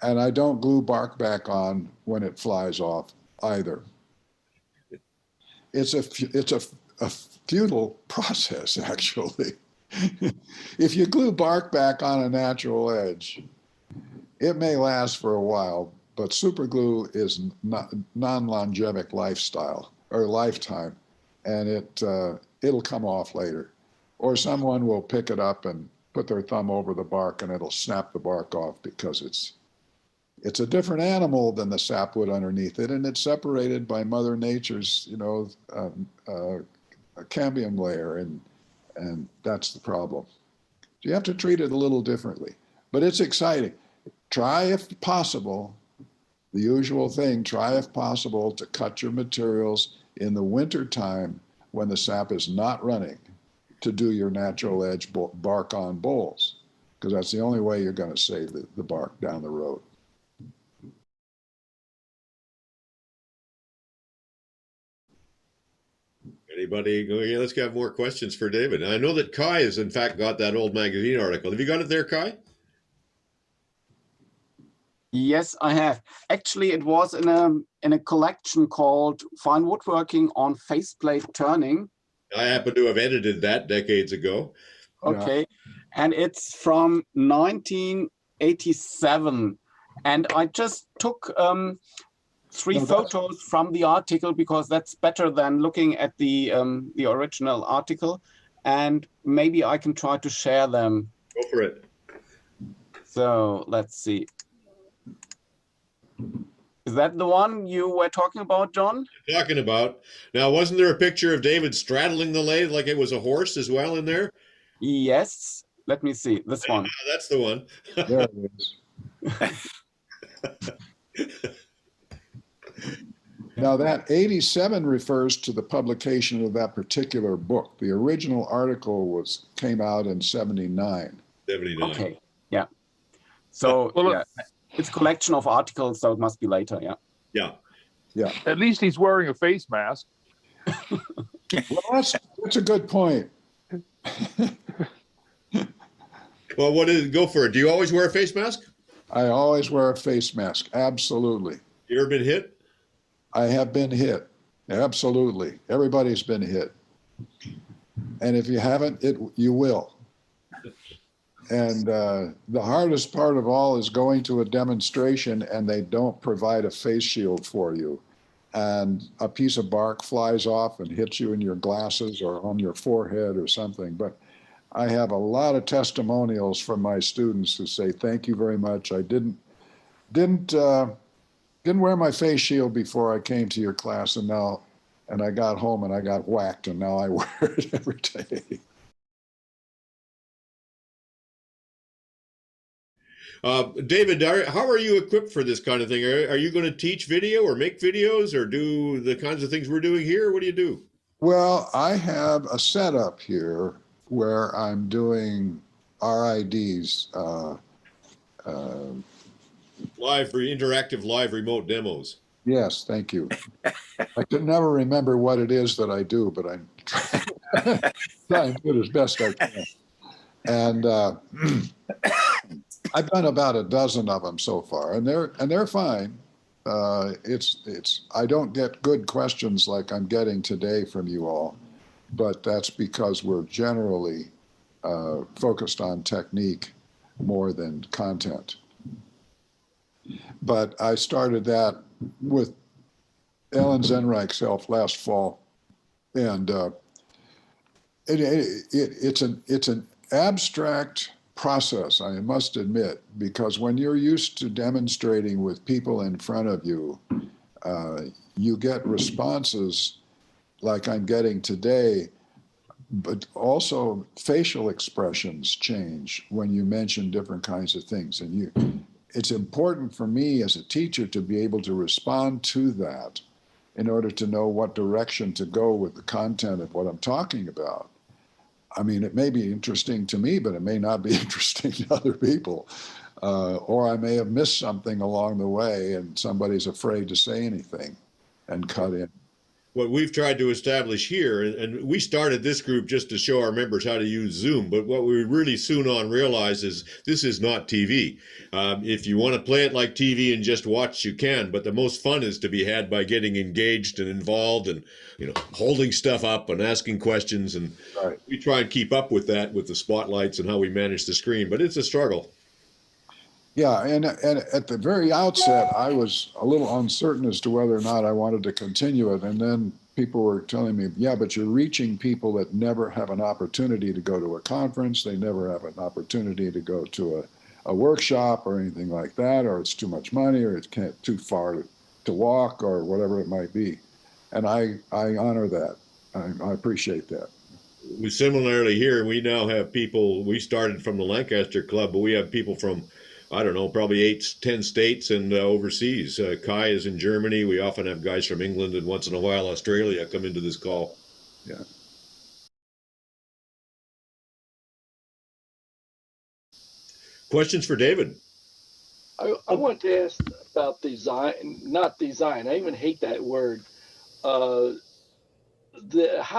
And I don't glue bark back on when it flies off either. It's a futile process, actually. If you glue bark back on a natural edge, it may last for a while, but super glue is non-longevic lifestyle or lifetime, and it'll come off later. Or someone will pick it up and put their thumb over the bark and it'll snap the bark off because it's a different animal than the sapwood underneath it, and it's separated by Mother Nature's, cambium layer, and that's the problem. So you have to treat it a little differently, but it's exciting. Try, if possible, the usual thing, try if possible to cut your materials in the winter time when the sap is not running to do your natural edge bark on bowls, because that's the only way you're going to save the bark down the road.
Anybody? Okay, let's have more questions for David. I know that Kai has in fact got that old magazine article. Have you got it there, Kai?
Yes, I have. Actually, it was in a collection called Fine Woodworking on Faceplate Turning.
I happen to have edited that decades ago.
Okay, yeah. And it's from 1987. And I just took three photos from the article because that's better than looking at the original article. And maybe I can try to share them.
Go for it.
So let's see. Is that the one you were talking about, John?
Talking about. Now, wasn't there a picture of David straddling the lathe like it was a horse as well in there?
Yes. Let me see. This one.
That's the one.
There it is. Now, that 87 refers to the publication of that particular book. The original article came out in 79.
79.
Okay. Yeah. So, yeah. It's a collection of articles, so it must be later, yeah.
Yeah.
Yeah.
At least he's wearing a face mask.
Well, that's a good point.
Well, go for it. Do you always wear a face mask?
I always wear a face mask, absolutely.
You ever been hit?
I have been hit, absolutely. Everybody's been hit. And if you haven't, you will. And the hardest part of all is going to a demonstration and they don't provide a face shield for you. And a piece of bark flies off and hits you in your glasses or on your forehead or something. But I have a lot of testimonials from my students who say, thank you very much. I didn't wear my face shield before I came to your class, and I got home and I got whacked, and now I wear it every day.
David, how are you equipped for this kind of thing? Are you going to teach video or make videos or do the kinds of things we're doing here? What do you do?
Well, I have a setup here where I'm doing RIDs,
interactive live remote demos.
Yes, thank you. I can never remember what it is that I do, but I'm trying to do it as best I can. And I've done about a dozen of them so far, and they're fine. I don't get good questions like I'm getting today from you all, but that's because we're generally focused on technique more than content. But I started that with Ellen Zenreich's help last fall, and it's an abstract process, I must admit, because when you're used to demonstrating with people in front of you, you get responses like I'm getting today, but also facial expressions change when you mention different kinds of things. And it's important for me as a teacher to be able to respond to that in order to know what direction to go with the content of what I'm talking about. I mean, it may be interesting to me, but it may not be interesting to other people. Or I may have missed something along the way and somebody's afraid to say anything and cut in.
What we've tried to establish here, and we started this group just to show our members how to use Zoom, but what we really soon on realized is this is not TV. If you want to play it like TV and just watch, you can, but the most fun is to be had by getting engaged and involved and, you know, holding stuff up and asking questions. And
right.
We try and keep up with that with the spotlights and how we manage the screen, but it's a struggle.
Yeah, and at the very outset, I was a little uncertain as to whether or not I wanted to continue it. And then people were telling me, yeah, but you're reaching people that never have an opportunity to go to a conference. They never have an opportunity to go to a workshop or anything like that, or it's too much money, or it's too far to walk, or whatever it might be. And I honor that. I appreciate that.
We similarly here, we now have people, we started from the Lancaster Club, but we have people from, I don't know, probably 8-10 states and overseas. Kai is in Germany. We often have guys from England and once in a while Australia come into this call.
Yeah.
Questions for David?
I want to ask about design, not design. I even hate that word. How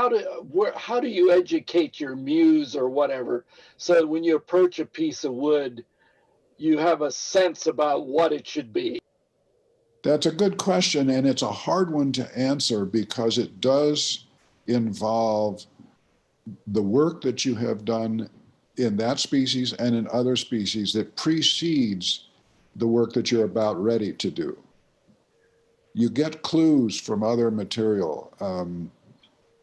do you educate your muse or whatever, so that when you approach a piece of wood, you have a sense about what it should be?
That's a good question, and it's a hard one to answer because it does involve the work that you have done in that species and in other species that precedes the work that you're about ready to do. You get clues from other material.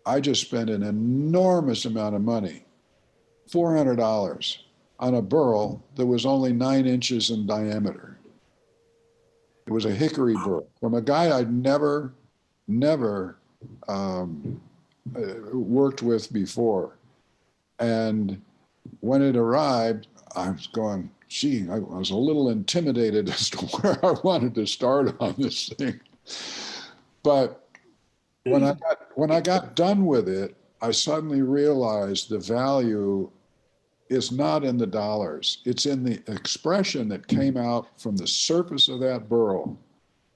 I just spent an enormous amount of money, $400, on a burl that was only 9 inches in diameter. It was a hickory burl from a guy I'd never worked with before. And when it arrived, I was going, gee, I was a little intimidated as to where I wanted to start on this thing. But when I got done with it, I suddenly realized the value is not in the dollars. It's in the expression that came out from the surface of that burl,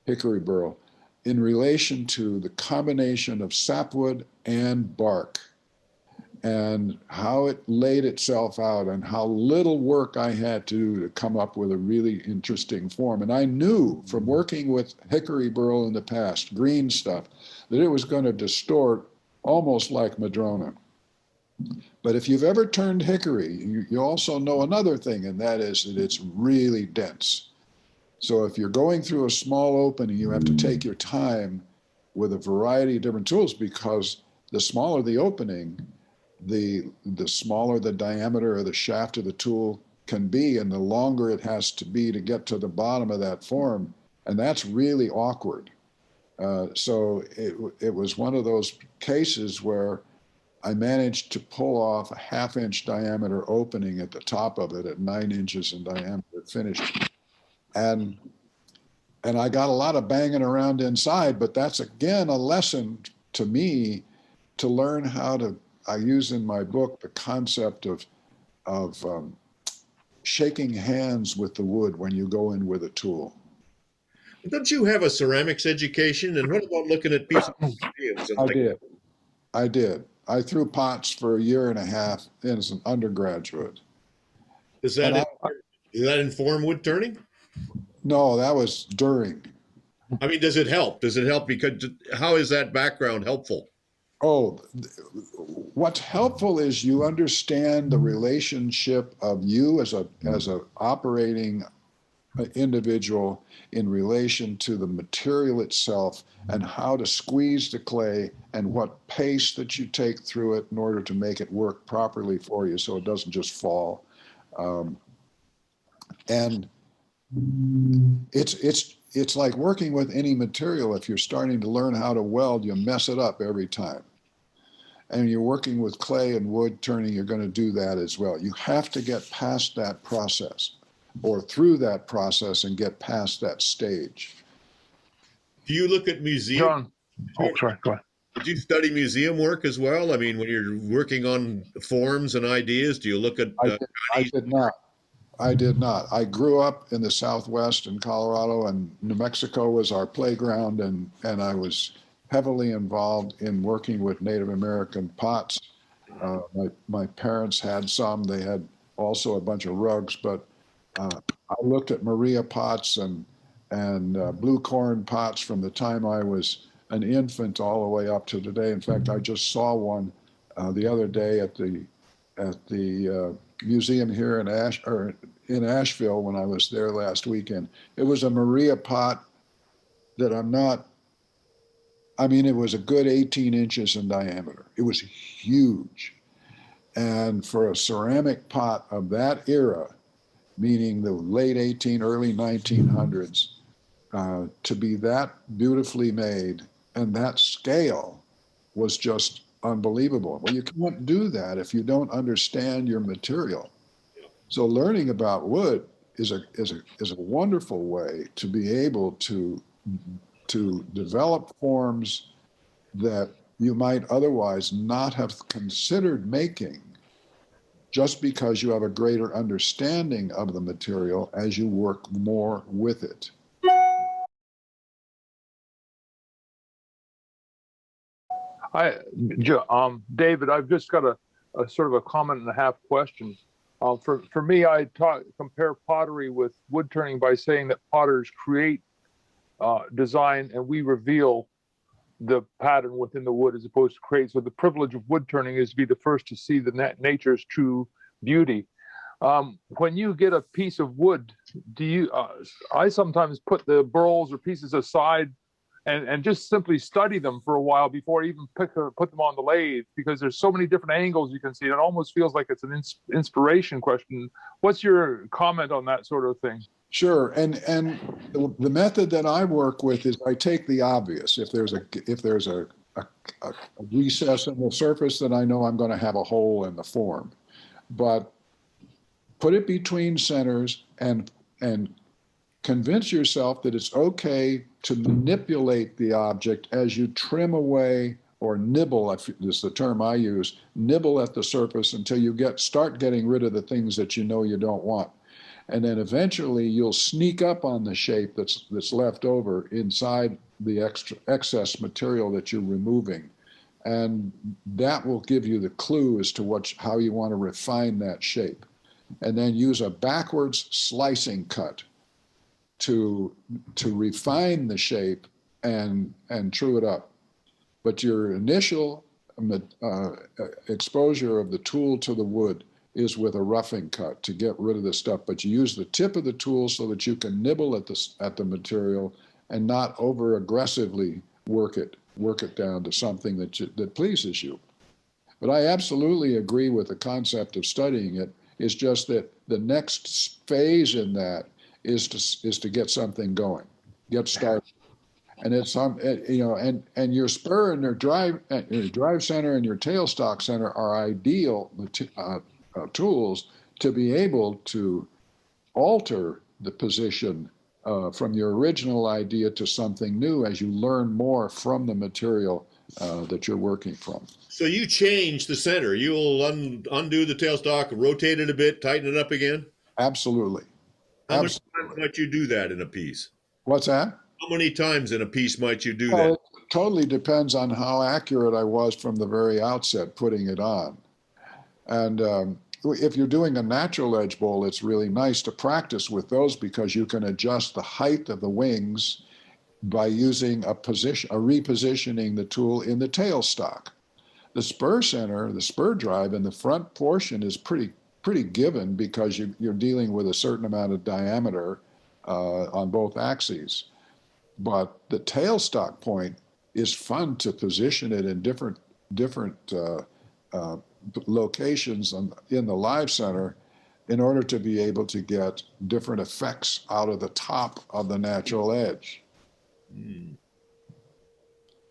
hickory burl, in relation to the combination of sapwood and bark, and how it laid itself out and how little work I had to do to come up with a really interesting form. And I knew from working with hickory burl in the past, green stuff, that it was going to distort almost like madrona. But if you've ever turned hickory, you also know another thing, and that is that it's really dense. So if you're going through a small opening, you have to take your time with a variety of different tools, because the smaller the opening, the smaller the diameter of the shaft of the tool can be, and the longer it has to be to get to the bottom of that form. And that's really awkward. So it was one of those cases where I managed to pull off a 1/2 inch diameter opening at the top of it at 9 inches in diameter, finished. And I got a lot of banging around inside, but that's again a lesson to me to learn how to, I use in my book the concept of shaking hands with the wood when you go in with a tool.
Don't you have a ceramics education? And what about looking at pieces of museums?
I did. I threw pots for 1.5 years as an undergraduate.
Does that inform wood turning?
No, that was during.
I mean, does it help? Does it help? Because how is that background helpful?
Oh, what's helpful is you understand the relationship of you as a operating individual in relation to the material itself and how to squeeze the clay and what pace that you take through it in order to make it work properly for you so it doesn't just fall. And it's like working with any material. If you're starting to learn how to weld, you mess it up every time. And you're working with clay and wood turning, you're going to do that as well. You have to get past that process or through that process and get past that stage.
Do you look at museum?
John, oh, sorry, go ahead.
Did you study museum work as well? I mean, when you're working on forms and ideas, do you look at?
I did not. I did not. I grew up in the Southwest in Colorado, and New Mexico was our playground, and I was heavily involved in working with Native American pots. My parents had some. They had also a bunch of rugs, but I looked at Maria pots and blue corn pots from the time I was an infant all the way up to today. In fact, I just saw one the other day at the museum here in Asheville when I was there last weekend. It was a Maria pot that it was a good 18 inches in diameter. It was huge. And for a ceramic pot of that era, meaning the late early 1900s, to be that beautifully made and that scale was just unbelievable. Well, you can't do that if you don't understand your material. So learning about wood is a wonderful way to be able to develop forms that you might otherwise not have considered making, just because you have a greater understanding of the material as you work more with it.
David, I've just got a sort of a comment and a half question. For me, I compare pottery with wood turning by saying that potters create design and we reveal the pattern within the wood as opposed to create. So the privilege of wood turning is to be the first to see the nature's true beauty. When you get a piece of wood, do you? I sometimes put the burls or pieces aside and just simply study them for a while before I even put them on the lathe, because there's so many different angles you can see. It almost feels like it's an inspiration question. What's your comment on that sort of thing?
Sure, and the method that I work with is I take the obvious. If there's a recess in the surface, then I know I'm going to have a hole in the form. But put it between centers and convince yourself that it's okay to manipulate the object as you trim away or nibble, if this is the term I use, nibble at the surface until you start getting rid of the things that you know you don't want. And then eventually you'll sneak up on the shape that's left over inside the excess material that you're removing. And that will give you the clue as to how you want to refine that shape. And then use a backwards slicing cut to refine the shape and true it up. But your initial exposure of the tool to the wood is with a roughing cut to get rid of the stuff. But you use the tip of the tool so that you can nibble at the material and not over aggressively work it down to something that pleases you. But I absolutely agree with the concept of studying it. It's just that the next phase in that is to get something going, get started. And it's and your spur and your drive center and your tailstock center are ideal tools to be able to alter the position from your original idea to something new as you learn more from the material that you're working from.
So you change the center. You'll undo the tailstock, rotate it a bit, tighten it up again?
Absolutely.
How many times might you do that in a piece?
What's that?
How many times in a piece might you do that?
It totally depends on how accurate I was from the very outset putting it on. And if you're doing a natural edge bowl, it's really nice to practice with those because you can adjust the height of the wings by using repositioning the tool in the tailstock. The spur center, the spur drive in the front portion is pretty given because you're dealing with a certain amount of diameter on both axes. But the tailstock point is fun to position it in different locations in the live center in order to be able to get different effects out of the top of the natural edge.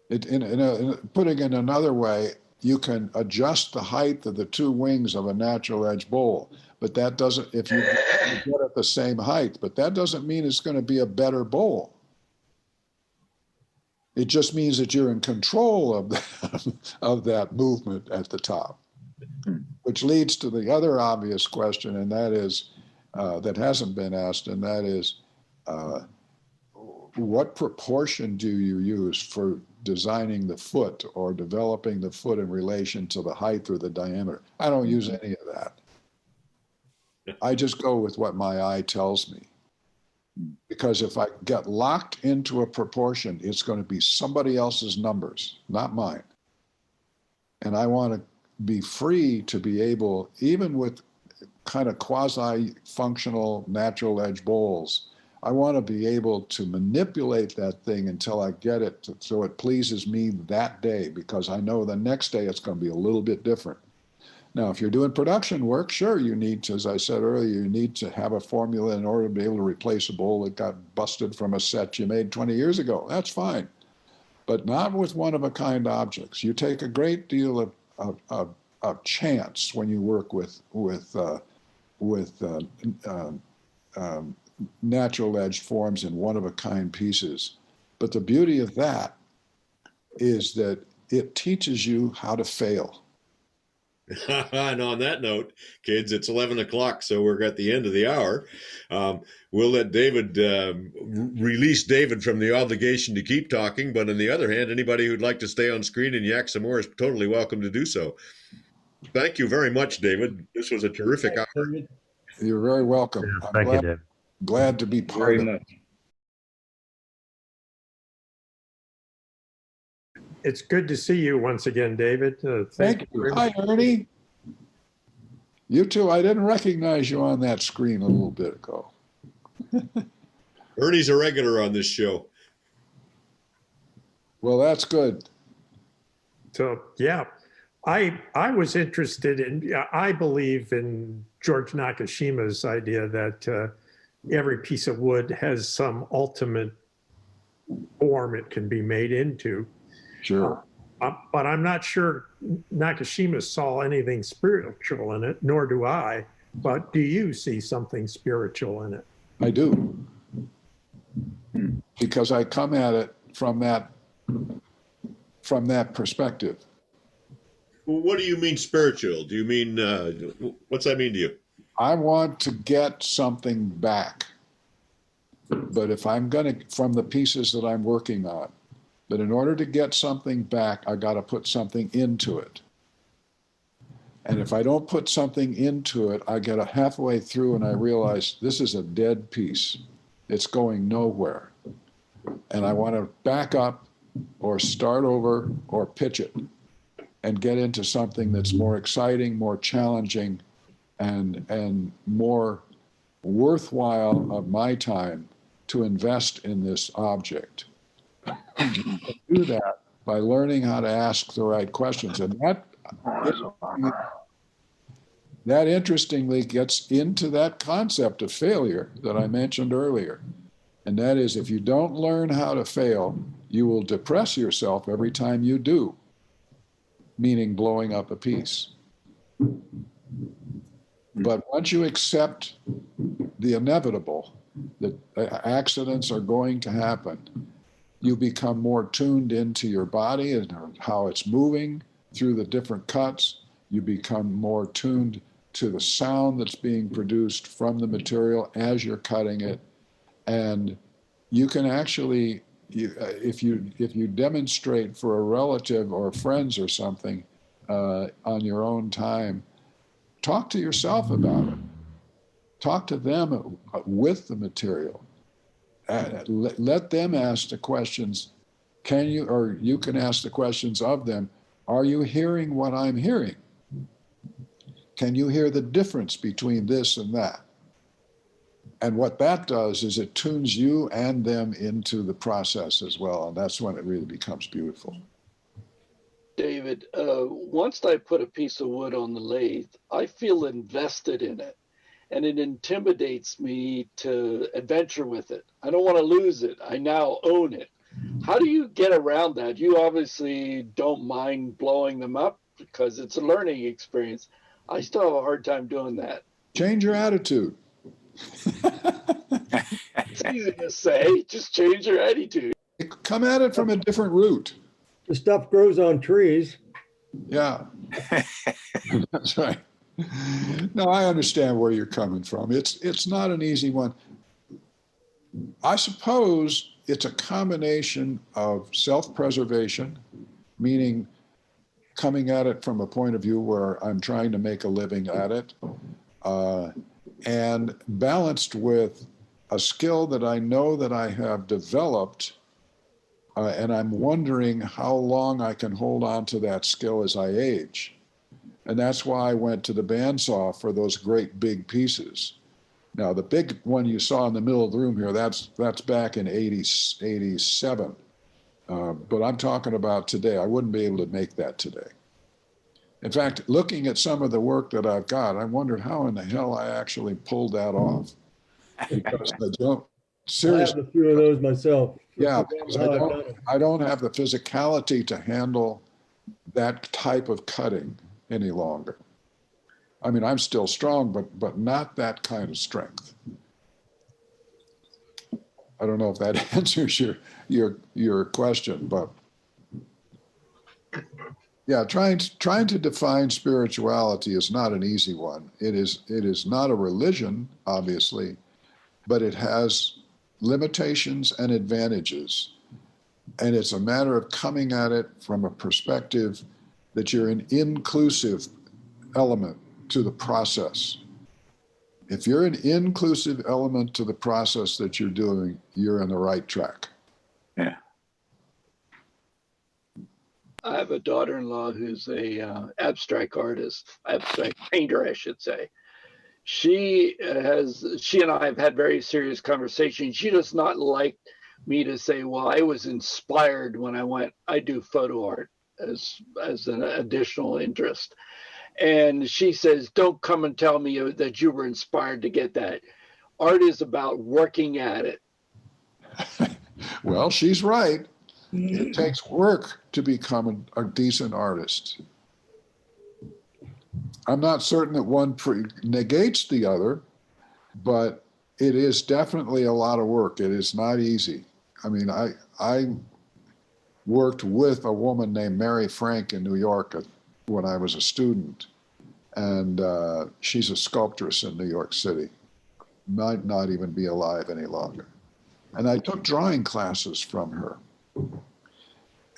Putting it another way, you can adjust the height of the two wings of a natural edge bowl, but that doesn't, if you get at the same height, but that doesn't mean it's going to be a better bowl. It just means that you're in control of that movement at the top, which leads to the other obvious question, and that is, that hasn't been asked, and that is, what proportion do you use for designing the foot or developing the foot in relation to the height or the diameter? I don't use any of that. I just go with what my eye tells me. Because if I get locked into a proportion, it's going to be somebody else's numbers, not mine. And I want to be free to be able, even with kind of quasi-functional natural edge bowls, I want to be able to manipulate that thing until I get it so it pleases me that day, because I know the next day it's going to be a little bit different. Now, if you're doing production work, sure, you need to, as I said earlier, you need to have a formula in order to be able to replace a bowl that got busted from a set you made 20 years ago. That's fine. But not with one-of-a-kind objects. You take a great deal of chance when you work with natural edge forms in one-of-a-kind pieces. But the beauty of that is that it teaches you how to fail.
And on that note, kids, it's 11 o'clock, so we're at the end of the hour. We'll let David release David from the obligation to keep talking. But on the other hand, anybody who'd like to stay on screen and yak some more is totally welcome to do so. Thank you very much, David. This was a terrific hour.
You're very welcome.
Yeah, thank you, David.
Glad to be part of it.
It's good to see you once again, David.
Thank you. Hi, Ernie. You too. I didn't recognize you on that screen a little bit ago.
Ernie's a regular on this show.
Well, that's good.
So, yeah, I was interested in, I believe in George Nakashima's idea that every piece of wood has some ultimate form it can be made into.
Sure.
But I'm not sure Nakashima saw anything spiritual in it, nor do I. But do you see something spiritual in it?
I do. Because I come at it from that perspective.
Well, what do you mean spiritual? Do you mean, what's that mean to you?
I want to get something back. But if I'm going to, from the pieces that I'm working on, but in order to get something back, I got to put something into it. And if I don't put something into it, I get halfway through and I realize this is a dead piece. It's going nowhere. And I want to back up or start over or pitch it and get into something that's more exciting, more challenging, and more worthwhile of my time to invest in this object. Do that by learning how to ask the right questions. And that interestingly gets into that concept of failure that I mentioned earlier. And that is, if you don't learn how to fail, you will depress yourself every time you do, meaning blowing up a piece. But once you accept the inevitable, that accidents are going to happen, you become more tuned into your body and how it's moving through the different cuts. You become more tuned to the sound that's being produced from the material as you're cutting it. And you can actually, if you demonstrate for a relative or friends or something on your own time, talk to yourself about it. Talk to them with the material. Let them ask the questions. Can you, or you can ask the questions of them. Are you hearing what I'm hearing? Can you hear the difference between this and that? And what that does is it tunes you and them into the process as well. And that's when it really becomes beautiful.
David, once I put a piece of wood on the lathe, I feel invested in it, and it intimidates me to adventure with it. I don't want to lose it. I now own it. How do you get around that? You obviously don't mind blowing them up because it's a learning experience. I still have a hard time doing that.
Change your attitude.
It's easy to say, just change your attitude.
Come at it from a different route.
The stuff grows on trees.
Yeah, that's right. No, I understand where you're coming from. It's not an easy one. I suppose it's a combination of self-preservation, meaning coming at it from a point of view where I'm trying to make a living at it, and balanced with a skill that I know that I have developed, and I'm wondering how long I can hold on to that skill as I age. And that's why I went to the bandsaw for those great big pieces. Now, the big one you saw in the middle of the room here, that's back in 87. But I'm talking about today. I wouldn't be able to make that today. In fact, looking at some of the work that I've got, I wondered how in the hell I actually pulled that off. Because I don't, seriously.
I have a few of those myself.
Yeah, because I don't have the physicality to handle that type of cutting any longer. I mean, I'm still strong, but not that kind of strength. I don't know if that answers your question, but yeah, trying to define spirituality is not an easy one. It is not a religion, obviously, but it has limitations and advantages. And it's a matter of coming at it from a perspective that you're an inclusive element to the process. If you're an inclusive element to the process that you're doing, you're on the right track.
Yeah.
I have a daughter-in-law who's a abstract artist, abstract painter, I should say. She and I have had very serious conversations. She does not like me to say, well, I was inspired when I do photo art as an additional interest. And she says, don't come and tell me that you were inspired to get that. Art is about working at it.
Well, she's right. It takes work to become a decent artist. I'm not certain that one negates the other, but it is definitely a lot of work. It is not easy. I mean, I worked with a woman named Mary Frank in New York when I was a student, and she's a sculptress in New York City. Might not even be alive any longer. And I took drawing classes from her.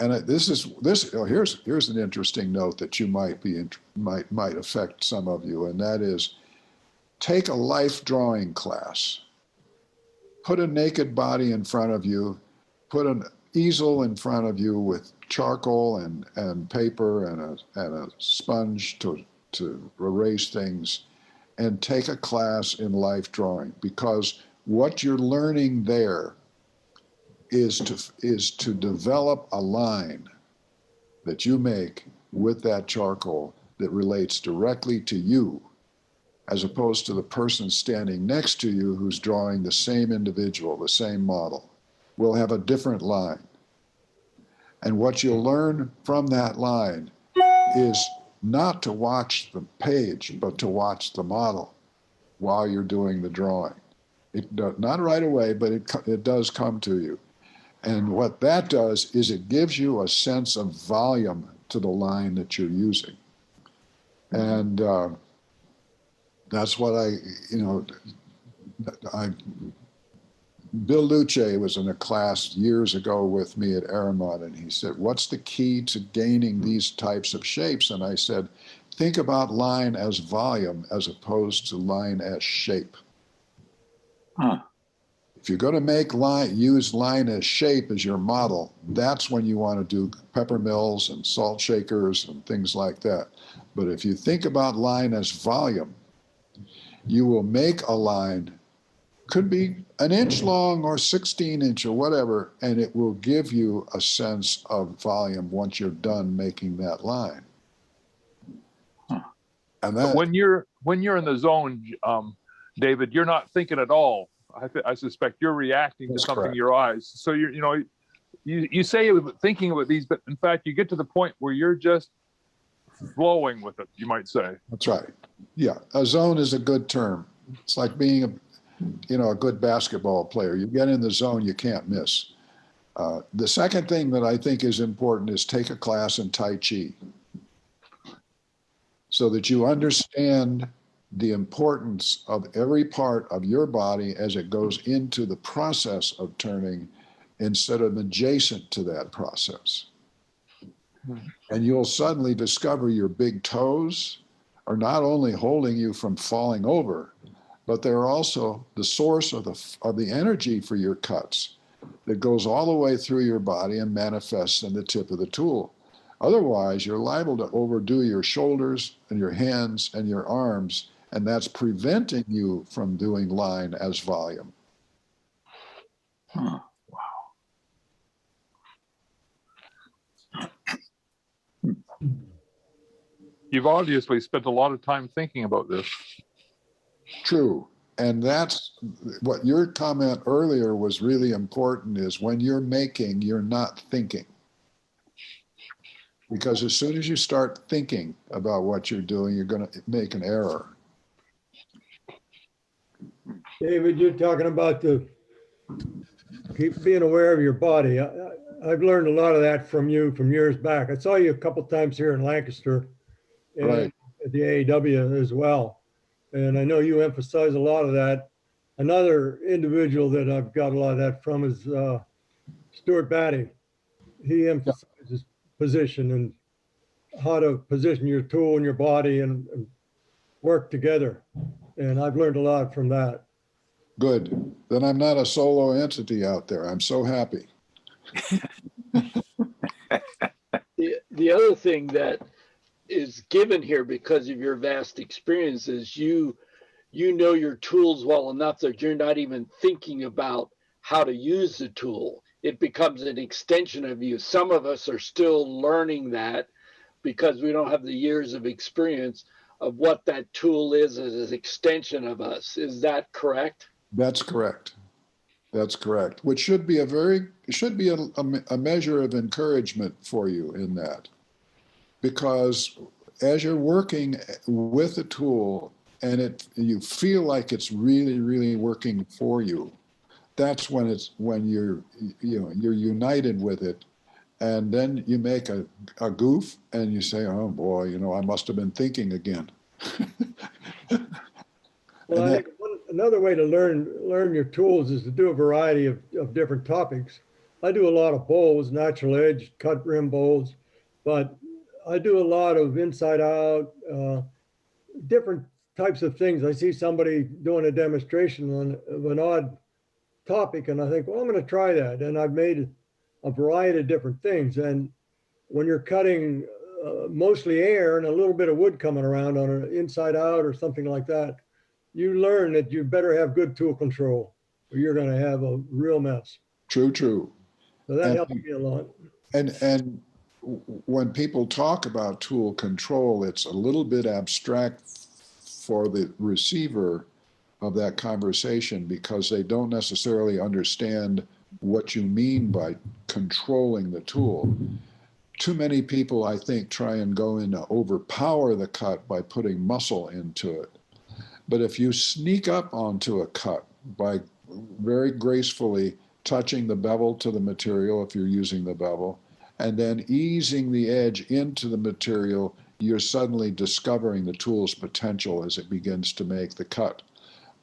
And here's an interesting note that you might affect some of you, and that is, take a life drawing class. Put a naked body in front of you, put an easel in front of you with charcoal and paper and a sponge to erase things, and take a class in life drawing, because what you're learning there is to develop a line that you make with that charcoal that relates directly to you, as opposed to the person standing next to you who's drawing the same individual, the same model. Will have a different line. And what you'll learn from that line is not to watch the page, but to watch the model while you're doing the drawing. Not right away, but it does come to you. And what that does is it gives you a sense of volume to the line that you're using. And that's what Bill Luce was in a class years ago with me at Aramont, and he said, what's the key to gaining these types of shapes? And I said, think about line as volume as opposed to line as shape.
Huh.
If you're going to use line as shape as your model, that's when you want to do pepper mills and salt shakers and things like that. But if you think about line as volume, you will make a line Could be an inch long or 16 inch or whatever, and it will give you a sense of volume once you're done making that line. And that,
when you're in the zone, David, you're not thinking at all. I suspect you're reacting to something in your eyes. So you say thinking about these, but in fact, you get to the point where you're just flowing with it, you might say.
That's right. Yeah, a zone is a good term. It's like being a good basketball player. You get in the zone, you can't miss. The second thing that I think is important is take a class in Tai Chi, so that you understand the importance of every part of your body as it goes into the process of turning instead of adjacent to that process. And you'll suddenly discover your big toes are not only holding you from falling over, but they're also the source of the energy for your cuts that goes all the way through your body and manifests in the tip of the tool. Otherwise, you're liable to overdo your shoulders and your hands and your arms, and that's preventing you from doing line as volume.
Huh.
You've obviously spent a lot of time thinking about this.
True. And that's what your comment earlier was really important, is when you're making, you're not thinking. Because as soon as you start thinking about what you're doing, you're going to make an error.
David, you're talking about keep being aware of your body. I've learned a lot of that from you from years back. I saw you a couple times here in Lancaster and
Right.
at the AAW as well. And I know you emphasize a lot of that. Another individual that I've got a lot of that from is Stuart Batty. He emphasizes position and how to position your tool and your body and work together. And I've learned a lot from that.
Good. Then I'm not a solo entity out there. I'm so happy.
The other thing that is given here because of your vast experience is you know your tools well enough that you're not even thinking about how to use the tool. It becomes an extension of you. Some of us are still learning that because we don't have the years of experience of what that tool is as an extension of us. Is that correct?
That's correct. That's correct. Which should be a measure of encouragement for you in that. Because as you're working with a tool and you feel like it's really, really working for you, that's when you're united with it. And then you make a goof and you say, oh boy, I must have been thinking again.
Well, I think another way to learn your tools is to do a variety of different topics. I do a lot of bowls, natural edge, cut rim bowls, but I do a lot of inside out, different types of things. I see somebody doing a demonstration of an odd topic and I think, well, I'm going to try that. And I've made a variety of different things. And when you're cutting mostly air and a little bit of wood coming around on an inside out or something like that, you learn that you better have good tool control or you're going to have a real mess.
True.
So that helped me a lot.
And when people talk about tool control, it's a little bit abstract for the receiver of that conversation because they don't necessarily understand what you mean by controlling the tool. Too many people, I think, try and go in to overpower the cut by putting muscle into it. But if you sneak up onto a cut by very gracefully touching the bevel to the material, if you're using the bevel, and then easing the edge into the material, you're suddenly discovering the tool's potential as it begins to make the cut.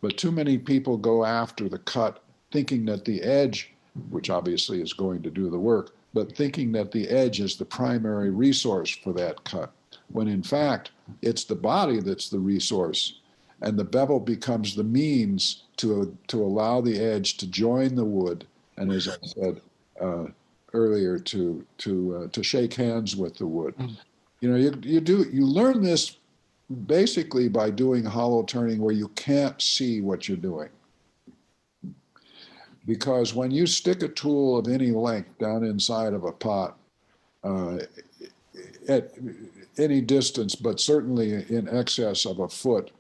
But too many people go after the cut thinking that the edge, which obviously is going to do the work, but thinking that the edge is the primary resource for that cut, when in fact, it's the body that's the resource. And the bevel becomes the means to allow the edge to join the wood, and as I said earlier, to shake hands with the wood. You learn this basically by doing hollow turning where you can't see what you're doing. because when you stick a tool of any length down inside of a pot, at any distance, but certainly in excess of a foot,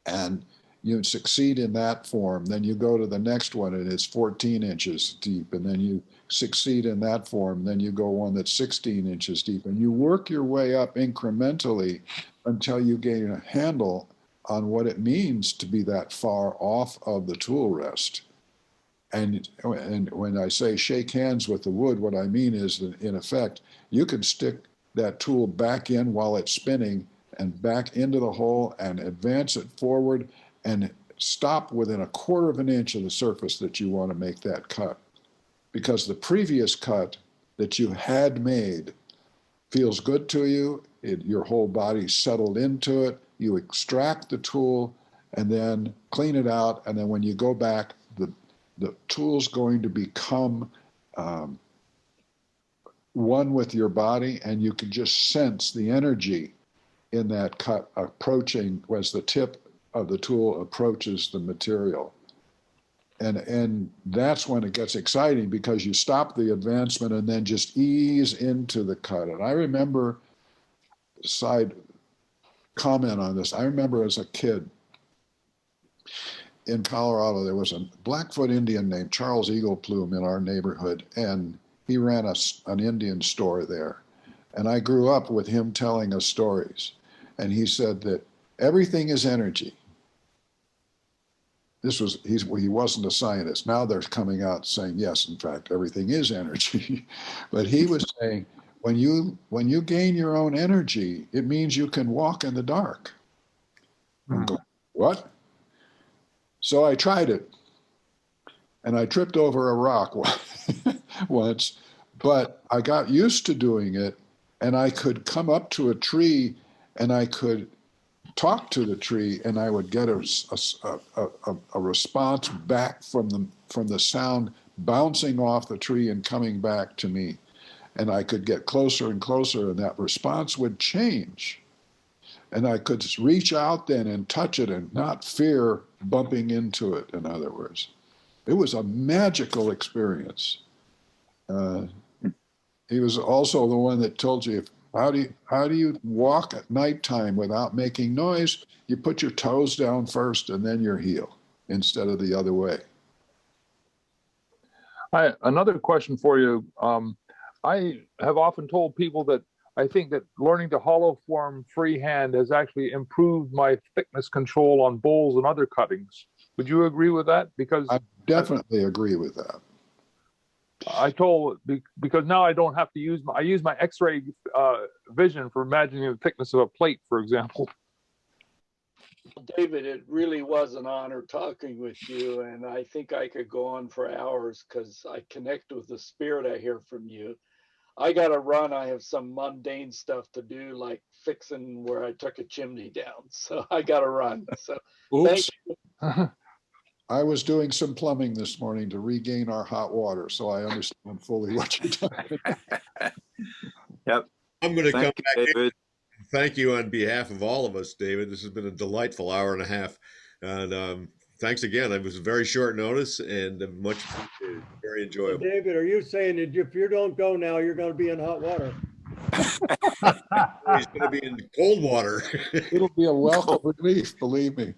and you succeed in that form, then you go to the next one and it's 14 inches deep, and then you succeed in that form, then you go one that's 16 inches deep, and you work your way up incrementally until you gain a handle on what it means to be that far off of the tool rest. And when I say shake hands with the wood, what I mean is that in effect, you can stick that tool back in while it's spinning and back into the hole and advance it forward and stop within a quarter of an inch of the surface that you want to make that cut. Because the previous cut that you had made feels good to you, your whole body's settled into it, you extract the tool and then clean it out, and then when you go back, the tool's going to become one with your body, and you can just sense the energy in that cut approaching as the tip of the tool approaches the material. And that's when it gets exciting, because you stop the advancement and then just ease into the cut. And I remember, side comment on this, I remember as a kid in Colorado, there was a Blackfoot Indian named Charles Eagle Plume in our neighborhood, and he ran an Indian store there. And I grew up with him telling us stories. And he said that everything is energy. He wasn't a scientist. Now they're coming out saying, yes, in fact, everything is energy. But he was saying, when you gain your own energy, it means you can walk in the dark. I'm going, what? So I tried it, and I tripped over a rock once, but I got used to doing it, and I could come up to a tree and I could talk to the tree, and I would get a response back from the sound bouncing off the tree and coming back to me. And I could get closer and closer, and that response would change. And I could reach out then and touch it and not fear bumping into it, in other words. It was a magical experience. He was also the one that told you, how do you walk at nighttime without making noise? You put your toes down first and then your heel, instead of the other way.
Another question for you. I have often told people that I think that learning to hollow form freehand has actually improved my thickness control on bowls and other cuttings. Would you agree with that? Because
I definitely agree with that.
Because now I don't have to use I use my X-ray vision for imagining the thickness of a plate, for example.
David, it really was an honor talking with you, and I think I could go on for hours because I connect with the spirit I hear from you. I got to run. I have some mundane stuff to do, like fixing where I took a chimney down. So I got to run. So
Oops. I was doing some plumbing this morning to regain our hot water, so I understand fully what you're talking about.
Yep.
I'm going to come back,
David.
Thank you on behalf of all of us, David. This has been a delightful hour and a half. And thanks again. It was a very short notice and much appreciated. Very enjoyable.
David, are you saying that if you don't go now, you're going to be in hot water?
He's going to be in cold water.
It'll be a welcome relief, believe me.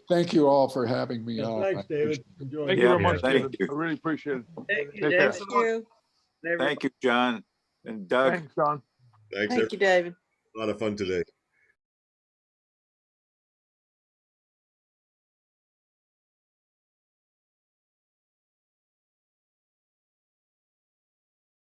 Thank you all for having me on.
Thanks, David. Enjoy.
Thank you very much, David. I really appreciate it.
Thank you,
Take
David.
care.
Thank you, John. And Doug.
Thanks, John.
Thanks,
Thank you, David.
A lot of fun today.